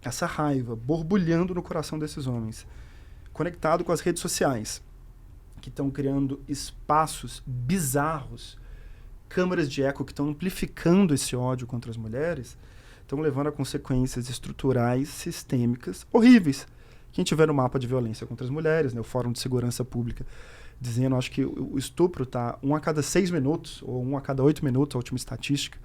B: essa raiva borbulhando no coração desses homens, conectado com as redes sociais, que estão criando espaços bizarros, câmaras de eco que estão amplificando esse ódio contra as mulheres, estão levando a consequências estruturais, sistêmicas, horríveis. Quem tiver no mapa de violência contra as mulheres, né, o Fórum de Segurança Pública, dizendo, acho que o estupro está 1 a cada 6 minutos, ou 1 a cada 8 minutos, a última estatística.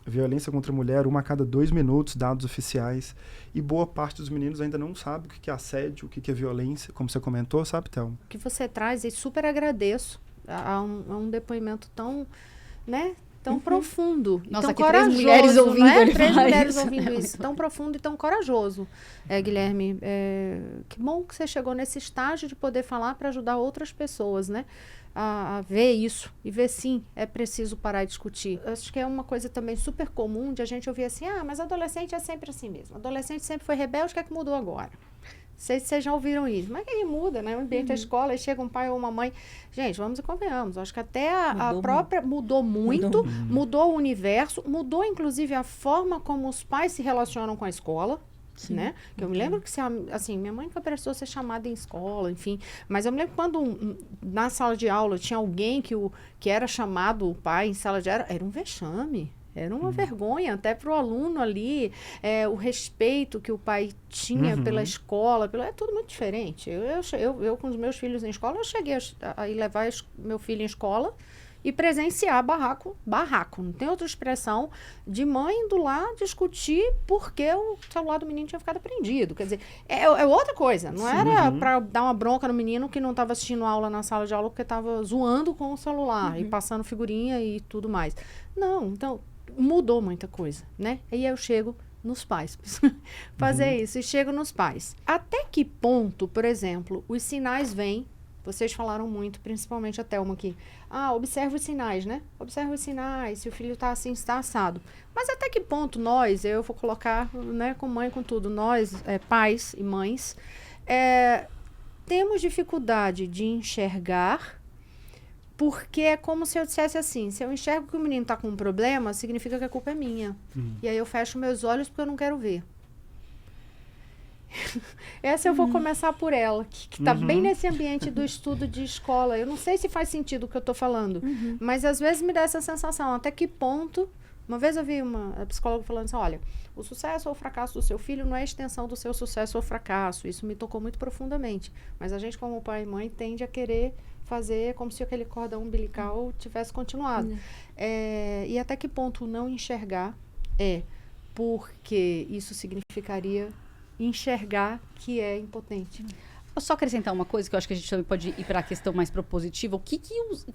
B: A violência contra a mulher, 1 a cada 2 minutos, dados oficiais. E boa parte dos meninos ainda não sabe o que é assédio, o que é violência, como você comentou, sabe, Thelma?
C: O que você traz, e super agradeço a um depoimento tão, né, tão profundo,
D: Nossa,
C: tão
D: que
C: corajoso,
D: 3 mulheres ouvindo
C: né?
D: ele
C: 3
D: falar
C: mulheres
D: isso,
C: ouvindo
D: né?
C: isso, tão profundo e tão corajoso. Guilherme, que bom que você chegou nesse estágio de poder falar para ajudar outras pessoas, né? A ver isso e ver, sim, é preciso parar e discutir. Acho que é uma coisa também super comum de a gente ouvir assim, mas adolescente é sempre assim mesmo. Adolescente sempre foi rebelde, o que é que mudou agora? Vocês já ouviram isso. Mas aí muda, né? O ambiente da escola, aí chega um pai ou uma mãe. Gente, vamos e convenhamos. Acho que até a própria mudou muito, mudou o universo, mudou inclusive a forma como os pais se relacionam com a escola. Sim. Né? Eu me lembro que, assim, minha mãe nunca precisou ser chamada em escola, enfim. Mas eu me lembro quando na sala de aula tinha alguém que era chamado o pai em sala de aula, era um vexame. Era uma vergonha, até para o aluno ali, o respeito que o pai tinha pela escola, é tudo muito diferente. Eu com os meus filhos em escola, eu cheguei a ir levar meu filho em escola e presenciar barraco, não tem outra expressão, de mãe indo lá discutir porque o celular do menino tinha ficado prendido. Quer dizer, é outra coisa, não era para dar uma bronca no menino que não estava assistindo aula na sala de aula porque estava zoando com o celular e passando figurinha e tudo mais. Não, então mudou muita coisa, né? Aí eu chego nos pais, fazer isso, e chego nos pais. Até que ponto, por exemplo, os sinais vêm. Vocês falaram muito, principalmente a Thelma aqui. Observa os sinais, né? Observa os sinais, se o filho está assim, está assado. Mas até que ponto nós, eu vou colocar, né, com mãe, com tudo, nós, pais e mães, temos dificuldade de enxergar, porque é como se eu dissesse assim, se eu enxergo que o menino está com um problema, significa que a culpa é minha. E aí eu fecho meus olhos porque eu não quero ver. Essa eu vou começar por ela, que está bem nesse ambiente do estudo de escola. Eu não sei se faz sentido o que eu estou falando, mas às vezes me dá essa sensação, até que ponto... Uma vez eu vi uma psicóloga falando assim, olha, o sucesso ou o fracasso do seu filho não é extensão do seu sucesso ou fracasso. Isso me tocou muito profundamente. Mas a gente, como pai e mãe, tende a querer fazer como se aquele cordão umbilical tivesse continuado. E até que ponto não enxergar porque isso significaria enxergar que é impotente.
D: Vou só acrescentar uma coisa que eu acho que a gente também pode ir para a questão mais propositiva. O que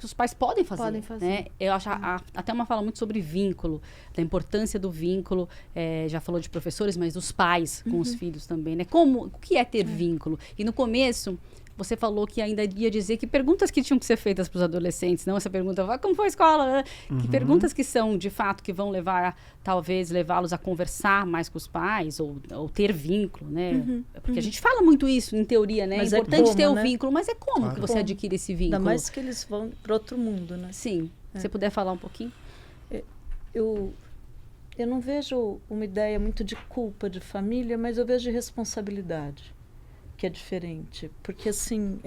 D: os pais podem fazer?
C: Podem fazer.
D: Né? Eu acho até uma fala muito sobre vínculo, da importância do vínculo. Já falou de professores, mas dos pais com os filhos também. Né? O que é ter vínculo? E no começo, você falou que ainda ia dizer que perguntas que tinham que ser feitas para os adolescentes, não essa pergunta, como foi a escola? Que perguntas que são, de fato, que vão talvez levá-los a conversar mais com os pais ou ter vínculo, né? Porque a gente fala muito isso, em teoria, né?
A: Mas
D: é importante ter o
A: né?
D: vínculo, mas é como que você adquire esse vínculo?
A: Ainda mais que eles vão para outro mundo, né?
D: Sim. Se você puder falar um pouquinho.
A: Eu não vejo uma ideia muito de culpa de família, mas eu vejo de responsabilidade, que é diferente. Porque, assim,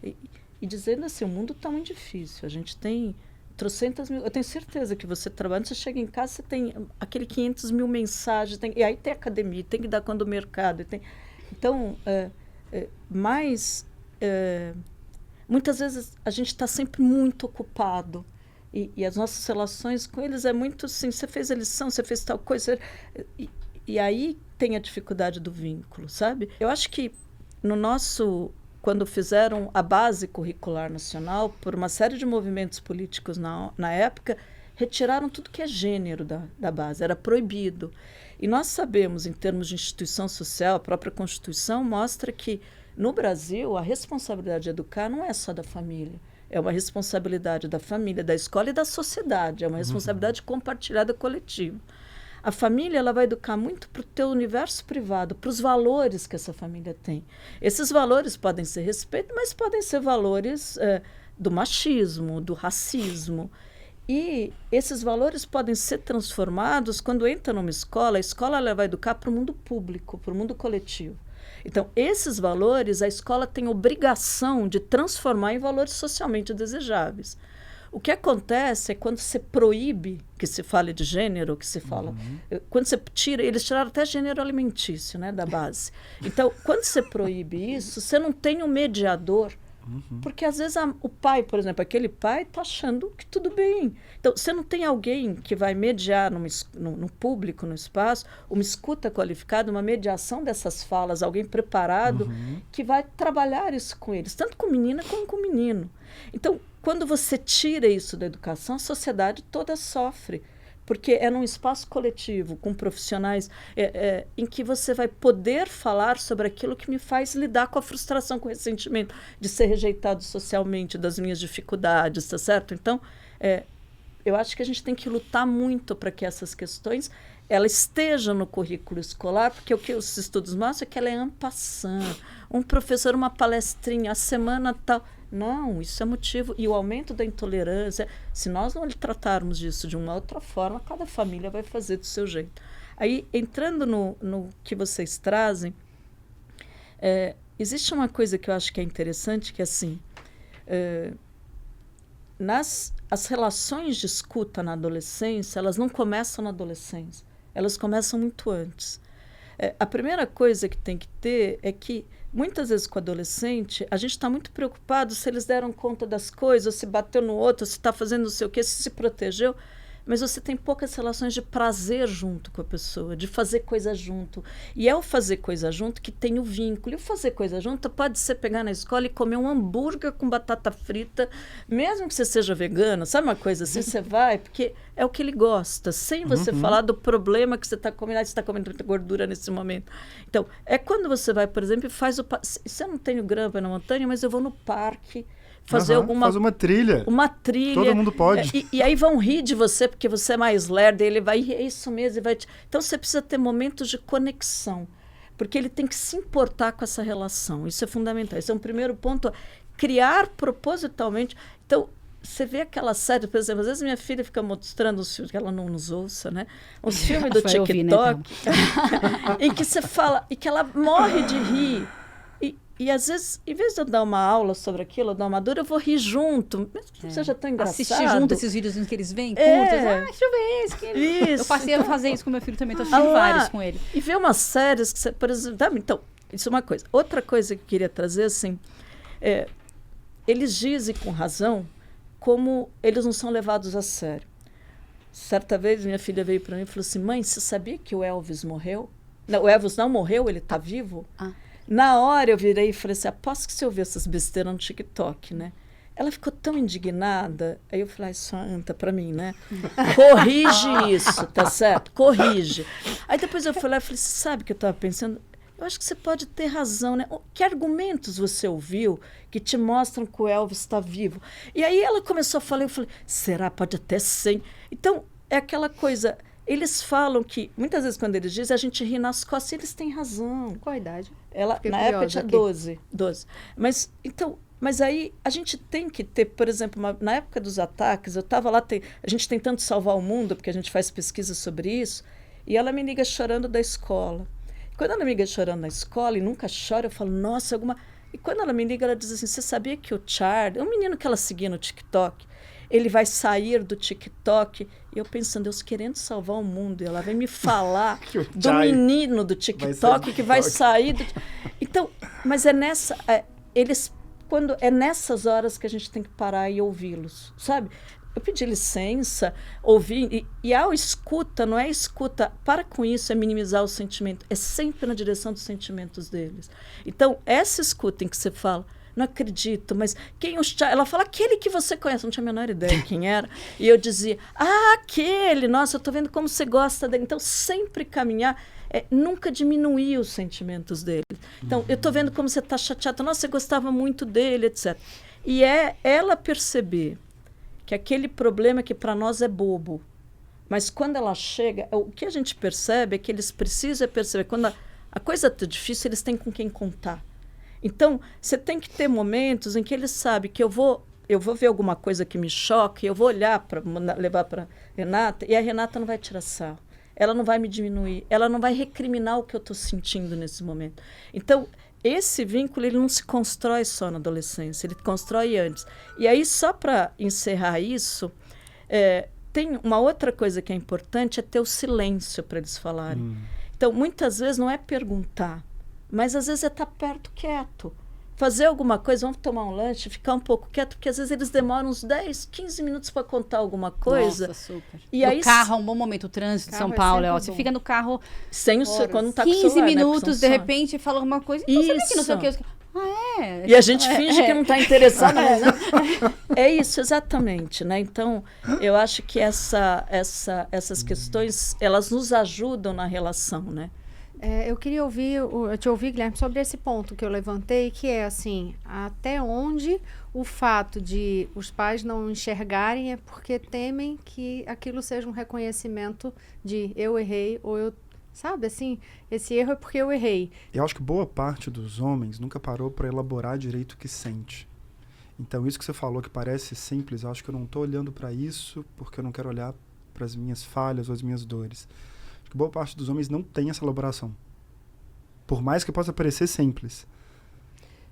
A: E dizendo assim, o mundo está muito difícil. A gente tem trocentas mil... Eu tenho certeza que você trabalha, você chega em casa, você tem aquele 500 mil mensagens, e aí tem academia, tem que dar conta do mercado. Então, muitas vezes a gente está sempre muito ocupado. E as nossas relações com eles é muito assim, você fez a lição, você fez tal coisa. E aí tem a dificuldade do vínculo, sabe? Eu acho que quando fizeram a base curricular nacional, por uma série de movimentos políticos na época, retiraram tudo que é gênero da base, era proibido. E nós sabemos, em termos de instituição social, a própria Constituição mostra que, no Brasil, a responsabilidade de educar não é só da família. É uma responsabilidade da família, da escola e da sociedade. É uma responsabilidade compartilhada coletiva. A família ela vai educar muito para o teu universo privado, para os valores que essa família tem. Esses valores podem ser respeito, mas podem ser valores do machismo, do racismo. E esses valores podem ser transformados quando entra numa escola. A escola ela vai educar para o mundo público, para o mundo coletivo. Então, esses valores, a escola tem obrigação de transformar em valores socialmente desejáveis. O que acontece é quando você proíbe que se fale de gênero, que se fala... Quando você tira... Eles tiraram até gênero alimentício, né, da base. Então, quando você proíbe isso, você não tem um mediador. Porque, às vezes, o pai, por exemplo, aquele pai está achando que tudo bem. Então, você não tem alguém que vai mediar no público, no espaço, uma escuta qualificada, uma mediação dessas falas, alguém preparado que vai trabalhar isso com eles, tanto com menina como com menino. Então, quando você tira isso da educação, a sociedade toda sofre. Porque é num espaço coletivo, com profissionais, em que você vai poder falar sobre aquilo que me faz lidar com a frustração, com o ressentimento de ser rejeitado socialmente, das minhas dificuldades, tá certo? Então, eu acho que a gente tem que lutar muito para que essas questões ela esteja no currículo escolar, porque o que os estudos mostram é que ela é en passant. Um professor, uma palestrinha, a semana tal... Não, isso é motivo. E o aumento da intolerância, se nós não tratarmos disso de uma outra forma, cada família vai fazer do seu jeito. Aí, entrando no que vocês trazem, existe uma coisa que eu acho que é interessante, que é assim, as relações de escuta na adolescência, elas não começam na adolescência, elas começam muito antes. A primeira coisa que tem que ter é que, muitas vezes com o adolescente, a gente está muito preocupado se eles deram conta das coisas, se bateu no outro, se está fazendo não sei o quê, se protegeu. Mas você tem poucas relações de prazer junto com a pessoa, de fazer coisa junto. E é o fazer coisa junto que tem o vínculo. E o fazer coisa junto pode ser pegar na escola e comer um hambúrguer com batata frita, mesmo que você seja vegano, sabe uma coisa assim? Você vai, porque é o que ele gosta, sem você falar do problema que você está comendo. Você está comendo muita gordura nesse momento. Então, é quando você vai, por exemplo, e faz se eu não tenho grama na montanha, mas eu vou no parque, fazer
B: faz uma trilha.
A: Uma trilha.
B: Todo mundo pode.
A: E aí vão rir de você, porque você é mais lerdo, e ele vai rir, é isso mesmo. Então, você precisa ter momentos de conexão, porque ele tem que se importar com essa relação. Isso é fundamental. Esse é um primeiro ponto. Criar propositalmente... Então, você vê aquela série, por exemplo, às vezes minha filha fica mostrando os filmes, que ela não nos ouça, né? Os filmes do TikTok, ouvir, né, então? Em que você fala, e que ela morre de rir. E às vezes, em vez de eu dar uma aula sobre aquilo, eu dar uma dor, eu vou rir junto. Mesmo que seja tão engraçado.
D: Assistir junto esses vídeos que eles veem, curtos. Deixa eu ver esse.
A: Isso.
D: Eu passei a fazer isso com meu filho também, estou assistindo vários com ele.
A: E ver umas séries que você, por exemplo... Então, isso é uma coisa. Outra coisa que eu queria trazer, assim, eles dizem com razão como eles não são levados a sério. Certa vez, minha filha veio para mim e falou assim, mãe, você sabia que o Elvis morreu? Não, o Elvis não morreu, ele está vivo? Na hora eu virei e falei assim, aposto que você ouviu essas besteiras no TikTok, né? Ela ficou tão indignada. Aí eu falei, santa, para mim, né? Corrige isso, tá certo? Corrige. Aí depois eu fui lá e falei, sabe o que eu estava pensando? Eu acho que você pode ter razão, né? Que argumentos você ouviu que te mostram que o Elvis está vivo? E aí ela começou a falar, eu falei, será? Pode até ser. Então, é aquela coisa... Eles falam que, muitas vezes quando eles dizem, a gente ri nas costas, e eles têm razão.
C: Qual a idade?
A: Ela, na época tinha 12. Mas aí a gente tem que ter, por exemplo, na época dos ataques, eu estava lá, a gente tentando salvar o mundo, porque a gente faz pesquisa sobre isso, e ela me liga chorando da escola. Quando ela me liga chorando na escola, e nunca chora, eu falo, nossa, E quando ela me liga, ela diz assim, você sabia que o Charlie, um menino que ela seguia no TikTok, ele vai sair do TikTok? E eu pensando, Deus querendo salvar o mundo, e ela vem me falar do menino do TikTok que vai sair do... Então, mas quando é nessas horas que a gente tem que parar e ouvi-los, sabe? Eu pedi licença, ouvi, e a escuta, não é escuta, para com isso, é minimizar o sentimento, é sempre na direção dos sentimentos deles. Então, essa escuta em que você fala, não acredito, mas quem os... Ela fala, aquele que você conhece, não tinha a menor ideia quem era, e eu dizia, aquele, nossa, eu estou vendo como você gosta dele. Então, sempre caminhar, nunca diminuir os sentimentos dele. Então, eu estou vendo como você está chateada, nossa, você gostava muito dele, etc. E é ela perceber que aquele problema que para nós é bobo, mas quando ela chega, o que a gente percebe é que eles precisam perceber, quando a coisa está difícil, eles têm com quem contar. Então, você tem que ter momentos em que eles sabem que eu vou ver alguma coisa que me choque, eu vou olhar para levar para Renata, e a Renata não vai tirar sarro, ela não vai me diminuir, ela não vai recriminar o que eu estou sentindo nesse momento. Então, esse vínculo ele não se constrói só na adolescência, ele constrói antes. E aí, só para encerrar isso, tem uma outra coisa que é importante, é ter o silêncio para eles falarem. Então, muitas vezes não é perguntar, mas às vezes é estar perto, quieto. Fazer alguma coisa, vamos tomar um lanche, ficar um pouco quieto, porque às vezes eles demoram uns 10, 15 minutos para contar alguma coisa.
D: Nossa, super.
A: E
D: no
A: aí,
D: carro é um bom momento, o trânsito de São Paulo, você fica no carro
A: sem quando não tá com
D: 15
A: celular,
D: minutos,
A: né,
D: de repente, fala alguma coisa, e você vê que não sei o que.
A: E a gente finge que não está interessado. Mas, né? É isso, exatamente. Né? Então, eu acho que essas questões, elas nos ajudam na relação, né?
C: Eu queria te ouvir, Guilherme, sobre esse ponto que eu levantei, que é assim, até onde o fato de os pais não enxergarem é porque temem que aquilo seja um reconhecimento de eu errei, ou eu, sabe, assim, esse erro é porque eu errei.
B: Eu acho que boa parte dos homens nunca parou para elaborar direito o que sente. Então, isso que você falou que parece simples, eu acho que eu não estou olhando para isso porque eu não quero olhar para as minhas falhas ou as minhas dores. Que boa parte dos homens não tem essa elaboração. Por mais que possa parecer simples.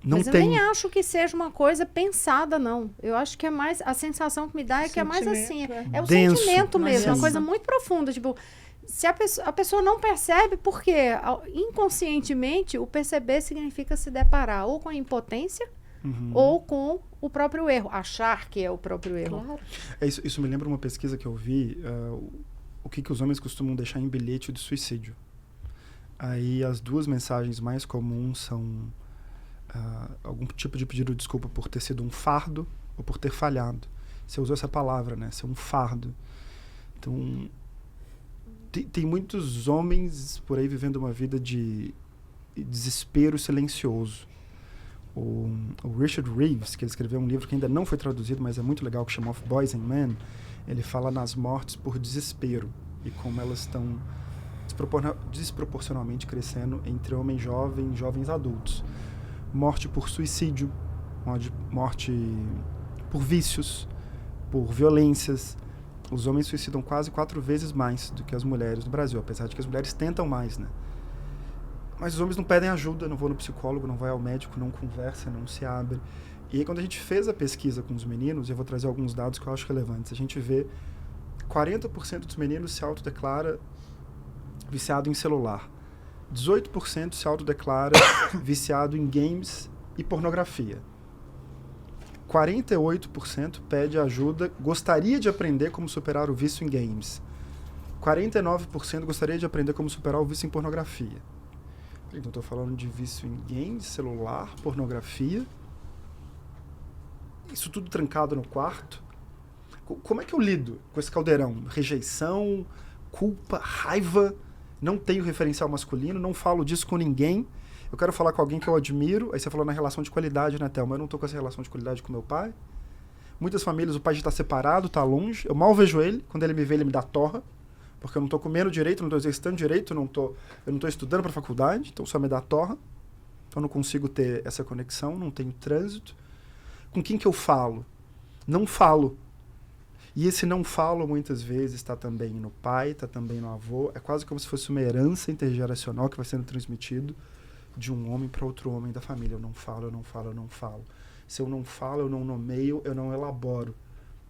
C: Mas eu nem acho que seja uma coisa pensada, não. Eu acho que é mais... A sensação que me dá é que é mais assim. É o sentimento mesmo. É uma coisa muito profunda. Tipo, se a pessoa não percebe, por quê? Inconscientemente, o perceber significa se deparar ou com a impotência ou com o próprio erro. Achar que é o próprio erro.
A: Claro.
B: Isso me lembra uma pesquisa que eu vi... o que os homens costumam deixar em bilhete de suicídio. Aí as duas mensagens mais comuns são algum tipo de pedido de desculpa por ter sido um fardo ou por ter falhado. Você usou essa palavra, né? Ser um fardo. Então, tem muitos homens por aí vivendo uma vida de desespero silencioso. O Richard Reeves, que ele escreveu um livro que ainda não foi traduzido, mas é muito legal, que chama Of Boys and Men, ele fala nas mortes por desespero e como elas estão desproporcionalmente crescendo entre homens jovens e jovens adultos. Morte por suicídio, morte por vícios, por violências. Os homens suicidam quase 4 vezes mais do que as mulheres no Brasil, apesar de que as mulheres tentam mais, né? Mas os homens não pedem ajuda, não vão no psicólogo, não vai ao médico, não conversa, não se abre. E aí, quando a gente fez a pesquisa com os meninos, eu vou trazer alguns dados que eu acho relevantes, a gente vê 40% dos meninos se autodeclara viciado em celular. 18% se autodeclara viciado em games e pornografia. 48% pede ajuda, gostaria de aprender como superar o vício em games. 49% gostaria de aprender como superar o vício em pornografia. Então, estou falando de vício em games, celular, pornografia. Isso tudo trancado no quarto. Como é que eu lido com esse caldeirão? Rejeição, culpa, raiva. Não tenho referencial masculino, não falo disso com ninguém. Eu quero falar com alguém que eu admiro. Aí você falou na relação de qualidade, né, Thelma? Eu não estou com essa relação de qualidade com meu pai. Muitas famílias, o pai já está separado, está longe. Eu mal vejo ele. Quando ele me vê, ele me dá torra. Porque eu não estou comendo direito, não estou exercitando direito, eu não estou estudando para a faculdade, então só me dá torra. Então eu não consigo ter essa conexão, não tenho trânsito. Com quem que eu falo? Não falo. E esse não falo, muitas vezes, está também no pai, está também no avô. É quase como se fosse uma herança intergeracional que vai sendo transmitido. de um homem para outro homem da família. Eu não falo, eu não falo, eu não falo. Se eu não falo, eu não nomeio, eu não elaboro.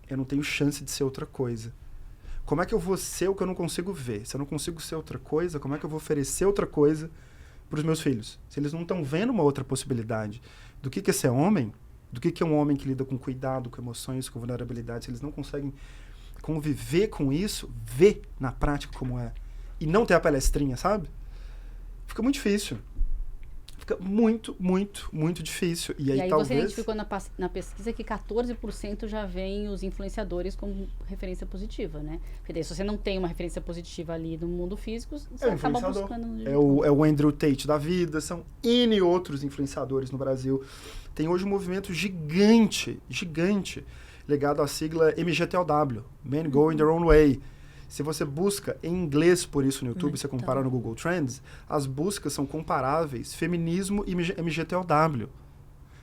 B: Eu não tenho chance de ser outra coisa. Como é que eu vou ser o que eu não consigo ver? Se eu não consigo ser outra coisa, como é que eu vou oferecer outra coisa para os meus filhos? Se eles não estão vendo uma outra possibilidade do que é ser homem, do que é um homem que lida com cuidado, com emoções, com vulnerabilidade, se eles não conseguem conviver com isso, ver na prática como é, e não ter a palestrinha, sabe? Fica muito difícil. Fica muito, muito, muito difícil. E aí talvez...
D: você identificou na pesquisa que 14% já veem os influenciadores como referência positiva, né? Porque daí, se você não tem uma referência positiva ali no mundo físico, você acaba buscando...
B: É o Andrew Tate da vida, são N outros influenciadores no Brasil. Tem hoje um movimento gigante, ligado à sigla MGTOW, Men Going Their Own Way. Se você busca em inglês por isso no YouTube, você compara no Google Trends, as buscas são comparáveis, feminismo e MGTOW.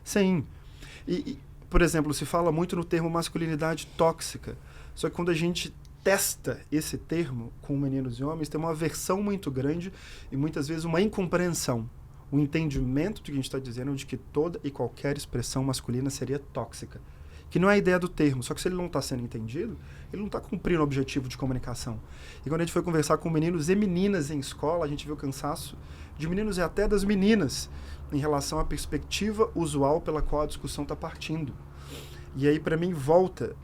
B: Sim. E, por exemplo, se fala muito no termo masculinidade tóxica, só que quando a gente testa esse termo com meninos e homens, tem uma aversão muito grande e muitas vezes uma incompreensão. O entendimento do que a gente está dizendo de que toda e qualquer expressão masculina seria tóxica. Que não é a ideia do termo, só que se ele não está sendo entendido, ele não está cumprindo o objetivo de comunicação. E quando a gente foi conversar com meninos e meninas em escola, a gente viu o cansaço de meninos e até das meninas em relação à perspectiva usual pela qual a discussão está partindo. E aí, para mim, volta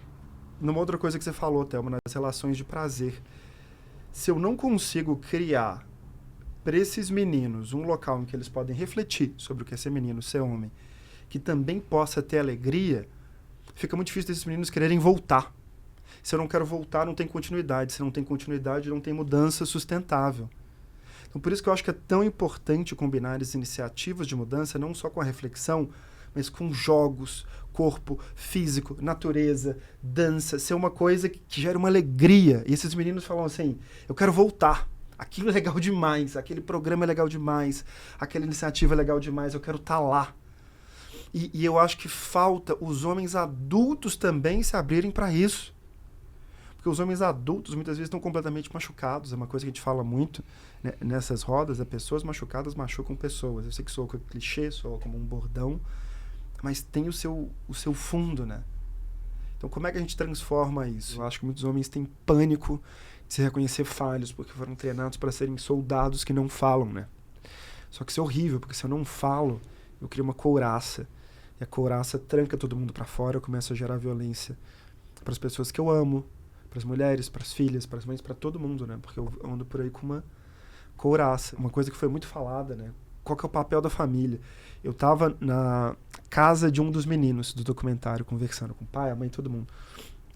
B: numa outra coisa que você falou, Thelma, nas relações de prazer. Se eu não consigo criar para esses meninos um local em que eles podem refletir sobre o que é ser menino, ser homem, que também possa ter alegria, fica muito difícil desses meninos quererem voltar. Se eu não quero voltar, não tem continuidade. Se não tem continuidade, não tem mudança sustentável. Então, por isso que eu acho que é tão importante combinar as iniciativas de mudança, não só com a reflexão, mas com jogos, corpo, físico, natureza, dança, ser uma coisa que gera uma alegria. E esses meninos falam assim, eu quero voltar. Aquilo é legal demais, aquele programa é legal demais, aquela iniciativa é legal demais, eu quero estar lá. E eu acho que falta os homens adultos também se abrirem para isso. Porque os homens adultos muitas vezes estão completamente machucados. É uma coisa que a gente fala muito, né, nessas rodas. Pessoas machucadas machucam pessoas. Eu sei que soa como clichê, soa como um bordão, mas tem o seu fundo, né? Então como é que a gente transforma isso? Eu acho que muitos homens têm pânico de se reconhecer falhos, porque foram treinados para serem soldados que não falam, né? Só que isso é horrível, porque se eu não falo, eu crio uma couraça. E a couraça tranca todo mundo para fora, eu começo a gerar violência para as pessoas que eu amo, para as mulheres, para as filhas, para as mães, para todo mundo, né? Porque eu ando por aí com uma couraça. Uma coisa que foi muito falada, né? Qual que é o papel da família? Eu tava na casa de um dos meninos do documentário, conversando com o pai, a mãe, todo mundo.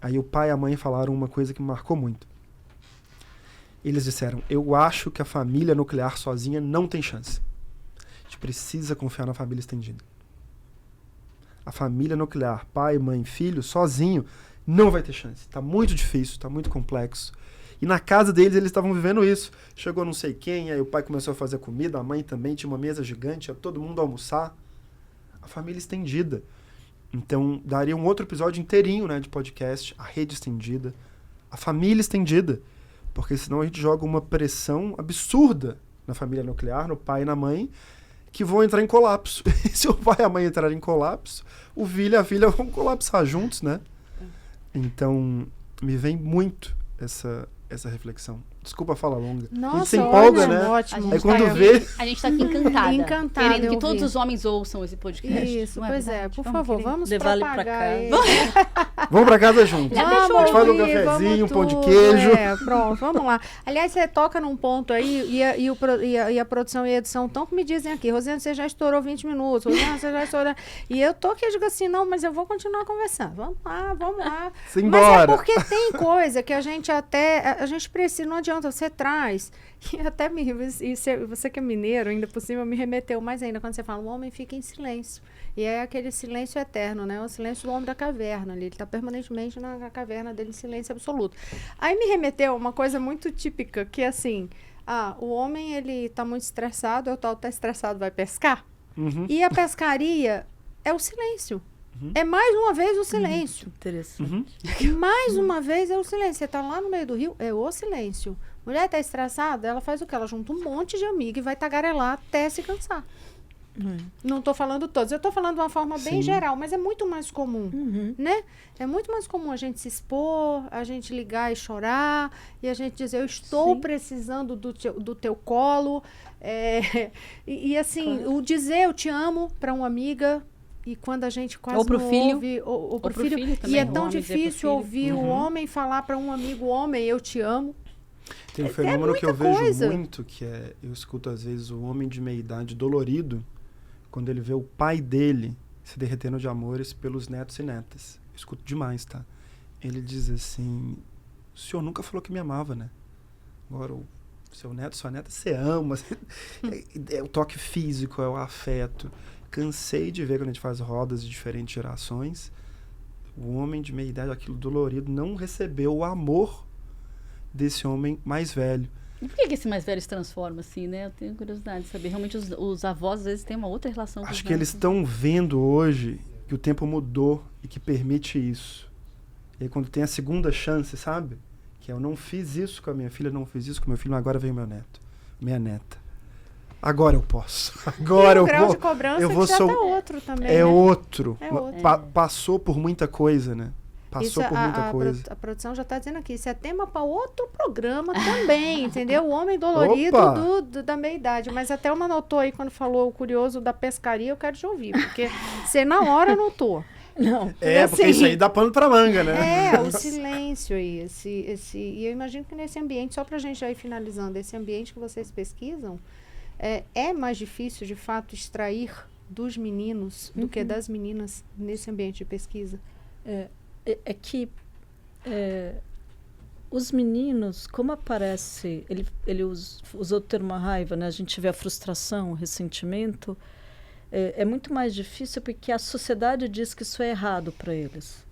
B: Aí o pai e a mãe falaram uma coisa que me marcou muito. Eles disseram, eu acho que a família nuclear sozinha não tem chance. A gente precisa confiar na família estendida. A família nuclear, pai, mãe, filho, sozinho, não vai ter chance. Tá muito difícil, tá muito complexo. E na casa deles, eles estavam vivendo isso. Chegou não sei quem, aí o pai começou a fazer comida, a mãe também, tinha uma mesa gigante, ia todo mundo almoçar. A família estendida. Então, daria um outro episódio inteirinho, né, de podcast, a rede estendida, a família estendida. Porque senão a gente joga uma pressão absurda na família nuclear, no pai e na mãe, que vão entrar em colapso. E se o pai e a mãe entrarem em colapso, o filho e a filha vão colapsar juntos, né? Então, me vem muito essa reflexão. Desculpa a fala longa.
C: Nossa,
B: a gente se empolga,
C: ótimo,
B: né?
C: ótimo.
B: Aí quando vê...
D: A gente tá aqui encantada.
C: Encantada,
D: querendo que
C: eu
D: todos
C: vi.
D: os homens ouçam esse podcast.
C: Isso,
D: não
C: pois é.
D: verdade?
C: Por favor,
D: querer.
C: vamos
A: levar ele pra
C: propagar
A: casa.
C: ele.
B: Vamos pra casa juntos.
D: Já
B: A
D: deixou
B: gente faz um
C: ouvir,
B: cafezinho, um
C: vamos
B: pão de
C: tudo.
B: queijo.
C: É, pronto, vamos lá. Aliás, você toca num ponto aí, e a produção e a edição tão que me dizem aqui, Rosiane, você já estourou 20 minutos, Rosiane, você já estourou... E eu tô aqui, eu digo assim, não, mas eu vou continuar conversando. Vamos lá.
B: Simbora.
C: Mas é porque tem coisa que a gente precisa, não adianta, você traz, e até você que é mineiro, ainda por cima, me remeteu mais ainda, quando você fala, o homem fica em silêncio. E é aquele silêncio eterno, né? O silêncio do homem da caverna ali. Ele está permanentemente na caverna dele em silêncio absoluto. Aí me remeteu uma coisa muito típica, que é assim, o homem, ele tá muito estressado, o tal tá estressado, vai pescar.
B: Uhum.
C: E a pescaria é o silêncio. É mais uma vez o silêncio.
A: Interessante.
C: Mais uma vez é o silêncio. Você tá lá no meio do rio, é o silêncio. Mulher tá estressada, ela faz o quê? Ela junta um monte de amigo e vai tagarelar até se cansar. Não estou falando todos, eu estou falando de uma forma bem
B: Sim.
C: geral, mas é muito mais comum,
A: Uhum.
C: né? É muito mais comum a gente se expor, a gente ligar e chorar, e a gente dizer, eu estou
A: Sim.
C: precisando do teu colo. E assim,
A: Claro.
C: o dizer eu te amo para uma amiga, e quando a gente quase
D: Ou pro
C: não
D: filho.
C: ouve, ou pro
D: pro
C: filho,
D: filho
C: e
D: também,
C: é
D: o
C: tão
D: homem dizer pro
C: difícil
D: filho.
C: ouvir o homem falar para um amigo homem, eu te amo.
B: Tem um fenômeno que eu
C: muita
B: vejo
C: coisa.
B: muito, que é, eu escuto às vezes o homem de meia idade dolorido, quando ele vê o pai dele se derretendo de amores pelos netos e netas. Eu escuto demais, tá? Ele diz assim, o senhor nunca falou que me amava, né? Agora o seu neto, sua neta, você ama. É o toque físico, é o afeto. Cansei de ver quando a gente faz rodas de diferentes gerações, o homem de meia idade, aquilo dolorido, não recebeu o amor desse homem mais velho.
D: E por que esse mais velho se transforma assim, né? Eu tenho curiosidade de saber. Realmente os avós às vezes têm uma outra relação com os
B: Acho que eles
D: netos.
B: estão vendo hoje que o tempo mudou e que permite isso. E aí quando tem a segunda chance, sabe? Que eu não fiz isso com a minha filha, não fiz isso com meu filho, mas agora vem meu neto, minha neta. Agora eu posso. Agora
C: E
B: eu
C: o grau
B: vou.
C: de cobrança
B: eu
C: que
B: vou
C: já
B: sol-
C: tá outro também,
B: É
C: né?
B: outro.
C: É outro.
B: Passou por muita coisa, né? Passou
C: Isso,
B: por muita coisa.
C: A produção já está dizendo aqui, isso é tema para outro programa também, entendeu? O homem dolorido
B: Opa!
C: da meia-idade. Mas até uma anotou aí quando falou o curioso da pescaria, eu quero te ouvir, porque você na hora anotou.
A: Não.
B: É, porque
C: assim,
B: isso aí dá pano pra manga, né?
C: É, o silêncio aí. E eu imagino que nesse ambiente, só para a gente já ir finalizando, esse ambiente que vocês pesquisam, é mais difícil, de fato, extrair dos meninos do que das meninas nesse ambiente de pesquisa?
A: É que os meninos, como aparece, ele usou o termo raiva, né? A gente vê a frustração, o ressentimento, é muito mais difícil porque a sociedade diz que isso é errado para eles.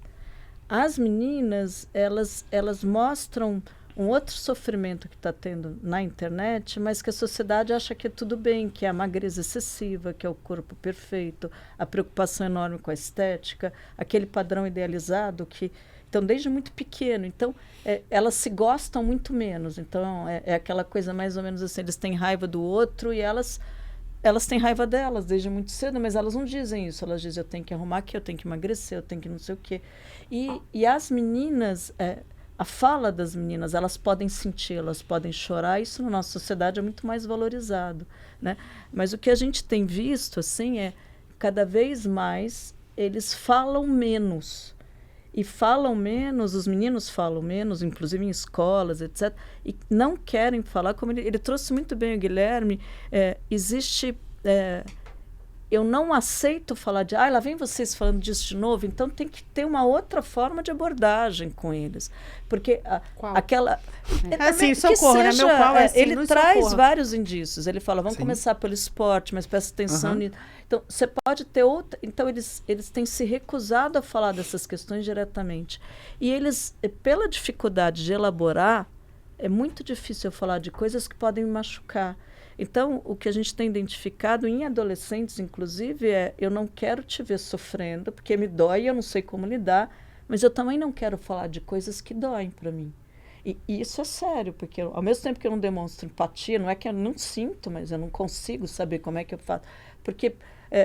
A: As meninas, elas mostram um outro sofrimento que está tendo na internet, mas que a sociedade acha que é tudo bem, que é a magreza excessiva, que é o corpo perfeito, a preocupação enorme com a estética, aquele padrão idealizado que... Então, desde muito pequeno. Então, elas se gostam muito menos. Então, é aquela coisa mais ou menos assim, eles têm raiva do outro e elas têm raiva delas desde muito cedo, mas elas não dizem isso. Elas dizem, eu tenho que arrumar aqui, eu tenho que emagrecer, eu tenho que não sei o quê. E as meninas... a fala das meninas, elas podem sentir, elas podem chorar, isso na nossa sociedade é muito mais valorizado, né? Mas o que a gente tem visto, assim, cada vez mais eles falam menos. E falam menos, os meninos falam menos, inclusive em escolas, etc. E não querem falar, como ele trouxe muito bem o Guilherme, existe... eu não aceito falar de, lá vem vocês falando disso de novo, então tem que ter uma outra forma de abordagem com eles. Porque
C: Qual?
A: aquela...
C: Assim, socorro, né? Meu qual é assim,
A: ele
C: no
A: traz
C: socorro.
A: vários indícios. Ele fala, vamos
B: Sim.
A: começar pelo esporte, mas presta atenção
B: Aham.
A: nisso. Então, você pode ter outra... Então, eles têm se recusado a falar dessas questões diretamente. E eles, pela dificuldade de elaborar, é muito difícil eu falar de coisas que podem me machucar. Então, o que a gente tem identificado em adolescentes, inclusive, eu não quero te ver sofrendo, porque me dói, eu não sei como lidar, mas eu também não quero falar de coisas que doem para mim. E isso é sério, porque ao mesmo tempo que eu não demonstro empatia, não é que eu não sinto, mas eu não consigo saber como é que eu faço. Porque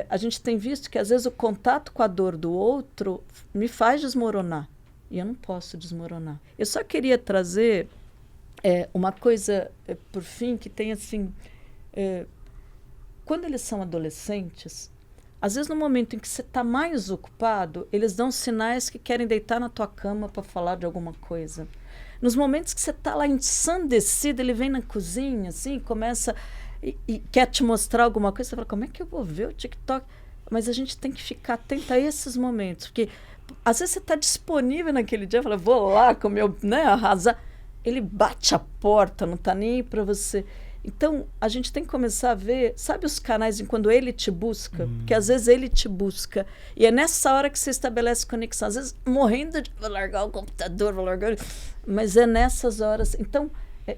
A: a gente tem visto que, às vezes, o contato com a dor do outro me faz desmoronar. E eu não posso desmoronar. Eu só queria trazer uma coisa, por fim, que tem assim... quando eles são adolescentes, às vezes no momento em que você está mais ocupado, eles dão sinais que querem deitar na tua cama para falar de alguma coisa. Nos momentos que você está lá ensandecido, ele vem na cozinha, assim, começa e quer te mostrar alguma coisa, você fala, como é que eu vou ver o TikTok? Mas a gente tem que ficar atento a esses momentos, porque às vezes você está disponível naquele dia, fala, vou lá com o meu, né, arrasar. Ele bate a porta, não está nem aí para você. Então, a gente tem que começar a ver, sabe os canais em quando ele te busca? Porque às vezes ele te busca. E é nessa hora que você estabelece conexão. Às vezes morrendo de vou largar o computador, vou largar... Mas é nessas horas. Então,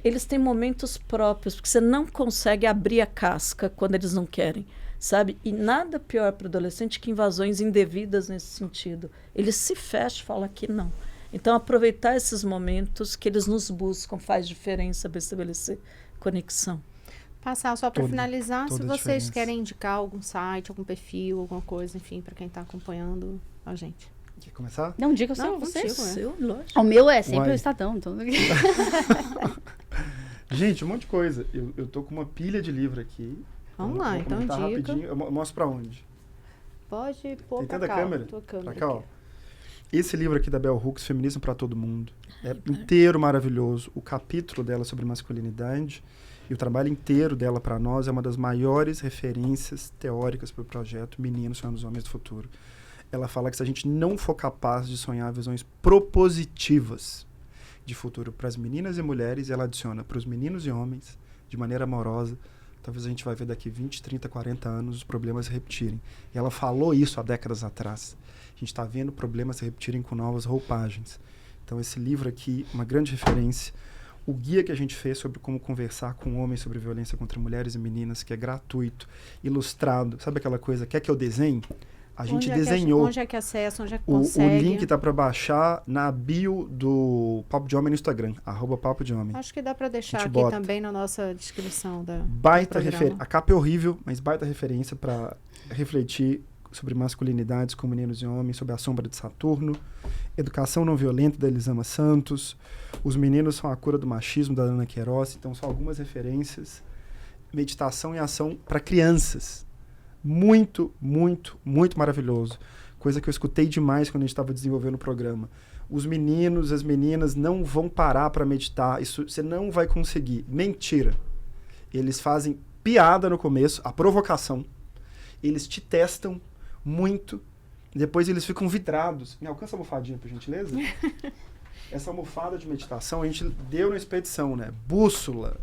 A: eles têm momentos próprios, porque você não consegue abrir a casca quando eles não querem, sabe? E nada pior para o adolescente que invasões indevidas nesse sentido. Ele se fecha e fala que não. Então, aproveitar esses momentos que eles nos buscam faz diferença para estabelecer conexão.
C: Passar só para finalizar, se
B: toda a
C: vocês
B: diferença.
C: querem indicar algum site, algum perfil, alguma coisa, enfim, para quem está acompanhando a gente.
B: Quer começar?
D: Não, diga o
C: Não,
D: seu, você.
C: contigo, é.
A: Seu, lógico.
D: O meu é sempre
B: Uai.
D: o Estadão. Então...
B: Gente, um monte de coisa. Eu tô com uma pilha de livro aqui.
C: Vamos
B: Eu
C: lá,
B: vou
C: então
B: comentar
C: dica.
B: rapidinho. Eu mostro pra onde?
C: Pode pôr
B: Tem
C: pra
B: tanta
C: cá,
B: câmera?
C: tua câmera
B: Pra cá, ó.
C: aqui.
B: Esse livro aqui da Bell Hooks, Feminismo para Todo Mundo, é inteiro maravilhoso. O capítulo dela sobre masculinidade e o trabalho inteiro dela para nós é uma das maiores referências teóricas para o projeto Meninos Sonhando os Homens do Futuro. Ela fala que se a gente não for capaz de sonhar visões propositivas de futuro para as meninas e mulheres, ela adiciona para os meninos e homens, de maneira amorosa, talvez a gente vai ver daqui 20, 30, 40 anos os problemas se repetirem. E ela falou isso há décadas atrás. A gente está vendo problemas se repetirem com novas roupagens. Então esse livro aqui, uma grande referência. O guia que a gente fez sobre como conversar com homens sobre violência contra mulheres e meninas, que é gratuito, ilustrado. Sabe aquela coisa, quer que eu desenhe? A gente desenhou.
C: Onde é que acessa, onde é que
B: O
C: consegue?
B: link está para baixar na bio do Papo de Homem no Instagram, @Papo de Homem.
C: Acho que dá para deixar
B: A gente
C: aqui
B: bota.
C: também na nossa descrição da...
B: Baita
C: programa.
B: referência. A capa é horrível, mas baita referência para refletir sobre masculinidades com meninos e homens, sobre a sombra de Saturno, Educação Não Violenta, da Elisama Santos, Os Meninos São a Cura do Machismo, da Ana Queiroz. Então, são algumas referências. Meditação e ação para crianças. Muito, muito, muito maravilhoso. Coisa que eu escutei demais quando a gente estava desenvolvendo o programa. Os meninos, as meninas não vão parar para meditar. Isso você não vai conseguir. Mentira. Eles fazem piada no começo, a provocação. Eles te testam muito. Depois eles ficam vidrados. Me alcança a almofadinha, por gentileza? Essa almofada de meditação a gente deu na expedição, né? Bússola,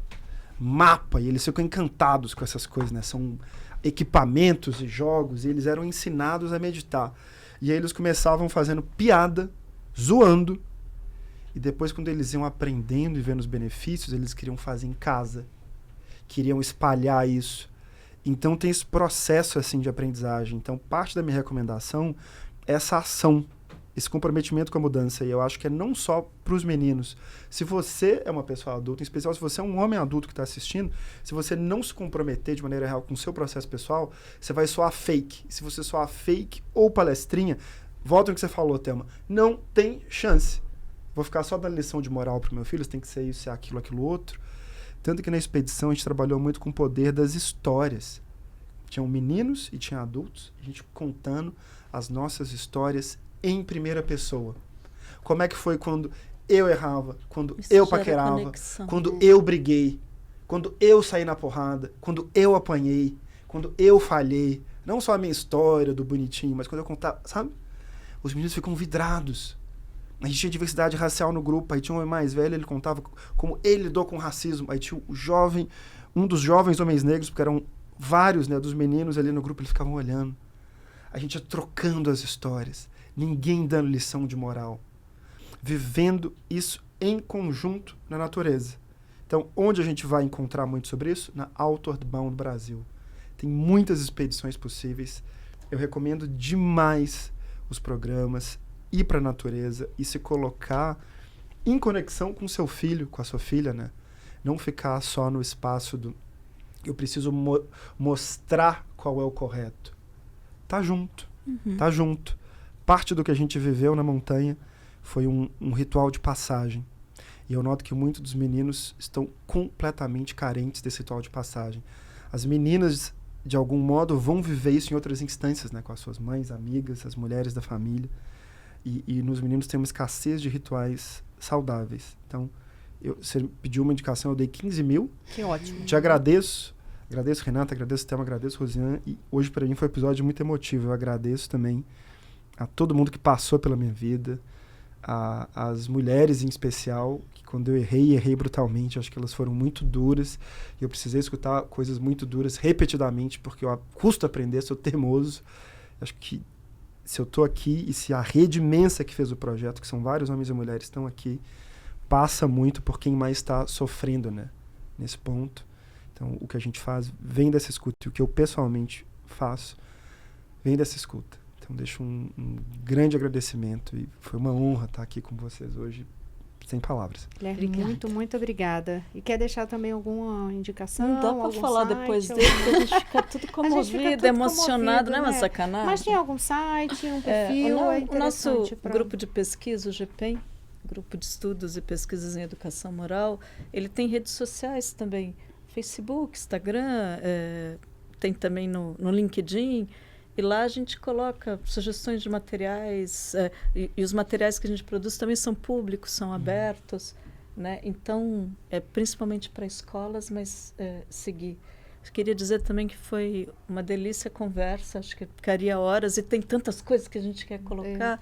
B: mapa, e eles ficam encantados com essas coisas, né? São equipamentos e jogos, e eles eram ensinados a meditar. E aí eles começavam fazendo piada, zoando, e depois quando eles iam aprendendo e vendo os benefícios, eles queriam fazer em casa, queriam espalhar isso. Então tem esse processo assim de aprendizagem. Então parte da minha recomendação é essa ação, esse comprometimento com a mudança. E eu acho que é não só para os meninos. Se você é uma pessoa adulta, em especial se você é um homem adulto que está assistindo, se você não se comprometer de maneira real com o seu processo pessoal, você vai soar fake. Se você soar fake ou palestrinha, volta no que você falou, Thelma, não tem chance. Vou ficar só dando lição de moral para o meu filho, tem que ser isso, aquilo, aquilo outro. Tanto que na expedição a gente trabalhou muito com o poder das histórias. Tinham meninos e tinha adultos, a gente contando as nossas histórias em primeira pessoa. Como é que foi quando eu errava, quando
A: Isso
B: eu
A: gera
B: paquerava,
A: conexão.
B: quando eu briguei, quando eu saí na porrada, quando eu apanhei, quando eu falhei. Não só a minha história do bonitinho, mas quando eu contava, sabe? Os meninos ficam vidrados. A gente tinha diversidade racial no grupo, aí tinha um homem mais velho, ele contava como ele lidou com o racismo. Aí tinha o jovem, um dos jovens homens negros, porque eram vários, né, dos meninos ali no grupo, eles ficavam olhando. A gente ia trocando as histórias, ninguém dando lição de moral. Vivendo isso em conjunto na natureza. Então, onde a gente vai encontrar muito sobre isso? Na Outward Bound Brasil. Tem muitas expedições possíveis. Eu recomendo demais os programas, ir para a natureza e se colocar em conexão com seu filho, com a sua filha, né? Não ficar só no espaço do eu preciso mostrar qual é o correto. Tá junto, tá junto. Parte do que a gente viveu na montanha foi um ritual de passagem. E eu noto que muitos dos meninos estão completamente carentes desse ritual de passagem. As meninas, de algum modo, vão viver isso em outras instâncias, né? Com as suas mães, amigas, as mulheres da família. E nos meninos tem uma escassez de rituais saudáveis. Então, você pediu uma indicação, eu dei 15 mil.
C: Que ótimo.
B: Te agradeço. Agradeço, Renata, agradeço, Thelma, agradeço, Rosiane. E hoje, para mim, foi um episódio muito emotivo. Eu agradeço também a todo mundo que passou pela minha vida, as mulheres em especial, que quando eu errei brutalmente. Acho que elas foram muito duras. E eu precisei escutar coisas muito duras repetidamente, porque eu custo aprender, sou teimoso. Acho que se eu estou aqui e se a rede imensa que fez o projeto, que são vários homens e mulheres, estão aqui, passa muito por quem mais está sofrendo, né? Nesse ponto. Então, o que a gente faz vem dessa escuta. E o que eu pessoalmente faço vem dessa escuta. Então, deixo um grande agradecimento. E foi uma honra estar aqui com vocês hoje. sem palavras.
C: Guilherme, muito, muito obrigada. E quer deixar também alguma indicação?
A: Não dá para
C: algum
A: falar
C: site,
A: depois dele, porque a gente fica tudo comovido, emocionado, não é uma sacanagem?
C: Mas tem algum site, um perfil?
A: O nosso grupo de pesquisa, o GPEM, Grupo de Estudos e Pesquisas em Educação Moral, ele tem redes sociais também, Facebook, Instagram, tem também no LinkedIn, e lá a gente coloca sugestões de materiais, e os materiais que a gente produz também são públicos, são abertos, né? Então, principalmente para escolas, mas seguir. Eu queria dizer também que foi uma delícia a conversa, acho que ficaria horas, e tem tantas coisas que a gente quer colocar.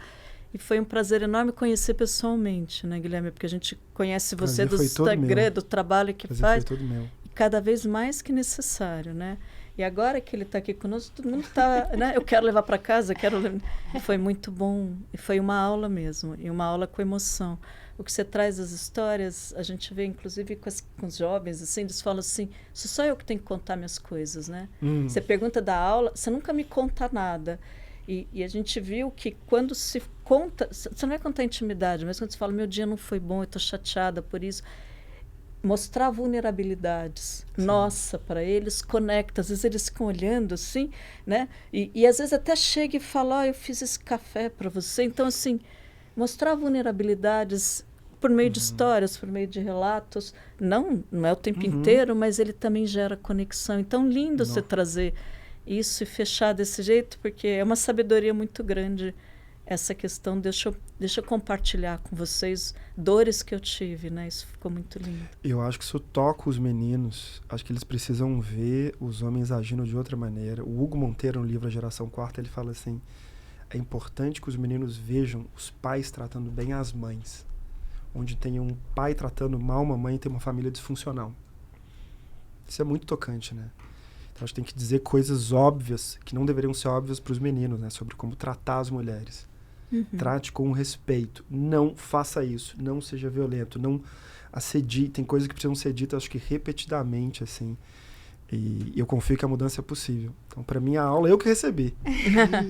A: E foi um prazer enorme conhecer pessoalmente, né, Guilherme? Porque a gente conhece você do Instagram, do trabalho que faz.
B: Foi todo meu.
A: E cada vez mais que necessário, né? E agora que ele está aqui conosco, todo mundo está, né? Eu quero levar para casa, Foi muito bom. E foi uma aula mesmo, e uma aula com emoção. O que você traz das histórias, a gente vê, inclusive, com os jovens, assim, eles falam assim, sou só eu que tenho que contar minhas coisas, né? Você pergunta da aula, você nunca me conta nada. E a gente viu que quando se conta, você não vai contar intimidade, mas quando você fala, meu dia não foi bom, eu estou chateada por isso, mostrar vulnerabilidades, nossa, para eles, conecta, às vezes eles ficam olhando assim, né? E às vezes até chega e fala, eu fiz esse café para você. Então, assim, mostrar vulnerabilidades por meio de histórias, por meio de relatos, não é o tempo inteiro, mas ele também gera conexão. Então, lindo você trazer isso e fechar desse jeito, porque é uma sabedoria muito grande essa questão. Deixa eu compartilhar com vocês dores que eu tive, né? Isso ficou muito lindo.
B: Eu acho que se eu toco os meninos, acho que eles precisam ver os homens agindo de outra maneira. O Hugo Monteiro, no livro A Geração Quarta, ele fala assim, é importante que os meninos vejam os pais tratando bem as mães. Onde tem um pai tratando mal uma mãe, tem uma família disfuncional. Isso é muito tocante, né? Então, a gente tem que dizer coisas óbvias, que não deveriam ser óbvias para os meninos, né? Sobre como tratar as mulheres. Trate com respeito. Não faça isso. Não seja violento. Não assedie. Tem coisas que precisam ser ditas, acho que repetidamente, assim. E eu confio que a mudança é possível. Então, para mim, a aula eu que recebi.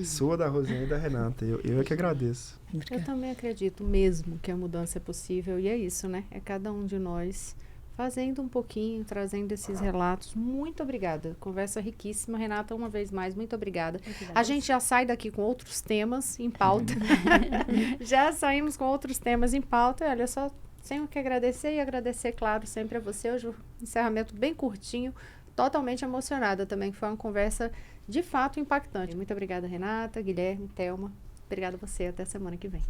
B: Sua, da Rosinha e da Renata. Eu é que agradeço.
C: Eu também acredito mesmo que a mudança é possível. E é isso, né? É cada um de nós fazendo um pouquinho, trazendo esses relatos. Muito obrigada. Conversa riquíssima. Renata, uma vez mais, muito obrigada. A gente já sai daqui com outros temas em pauta. Já saímos com outros temas em pauta. E olha, só tenho que agradecer e agradecer, claro, sempre a você. Hoje um encerramento bem curtinho, totalmente emocionada também, que foi uma conversa de fato impactante. Muito obrigada, Renata, Guilherme, Thelma. Obrigada a você. Até semana que vem.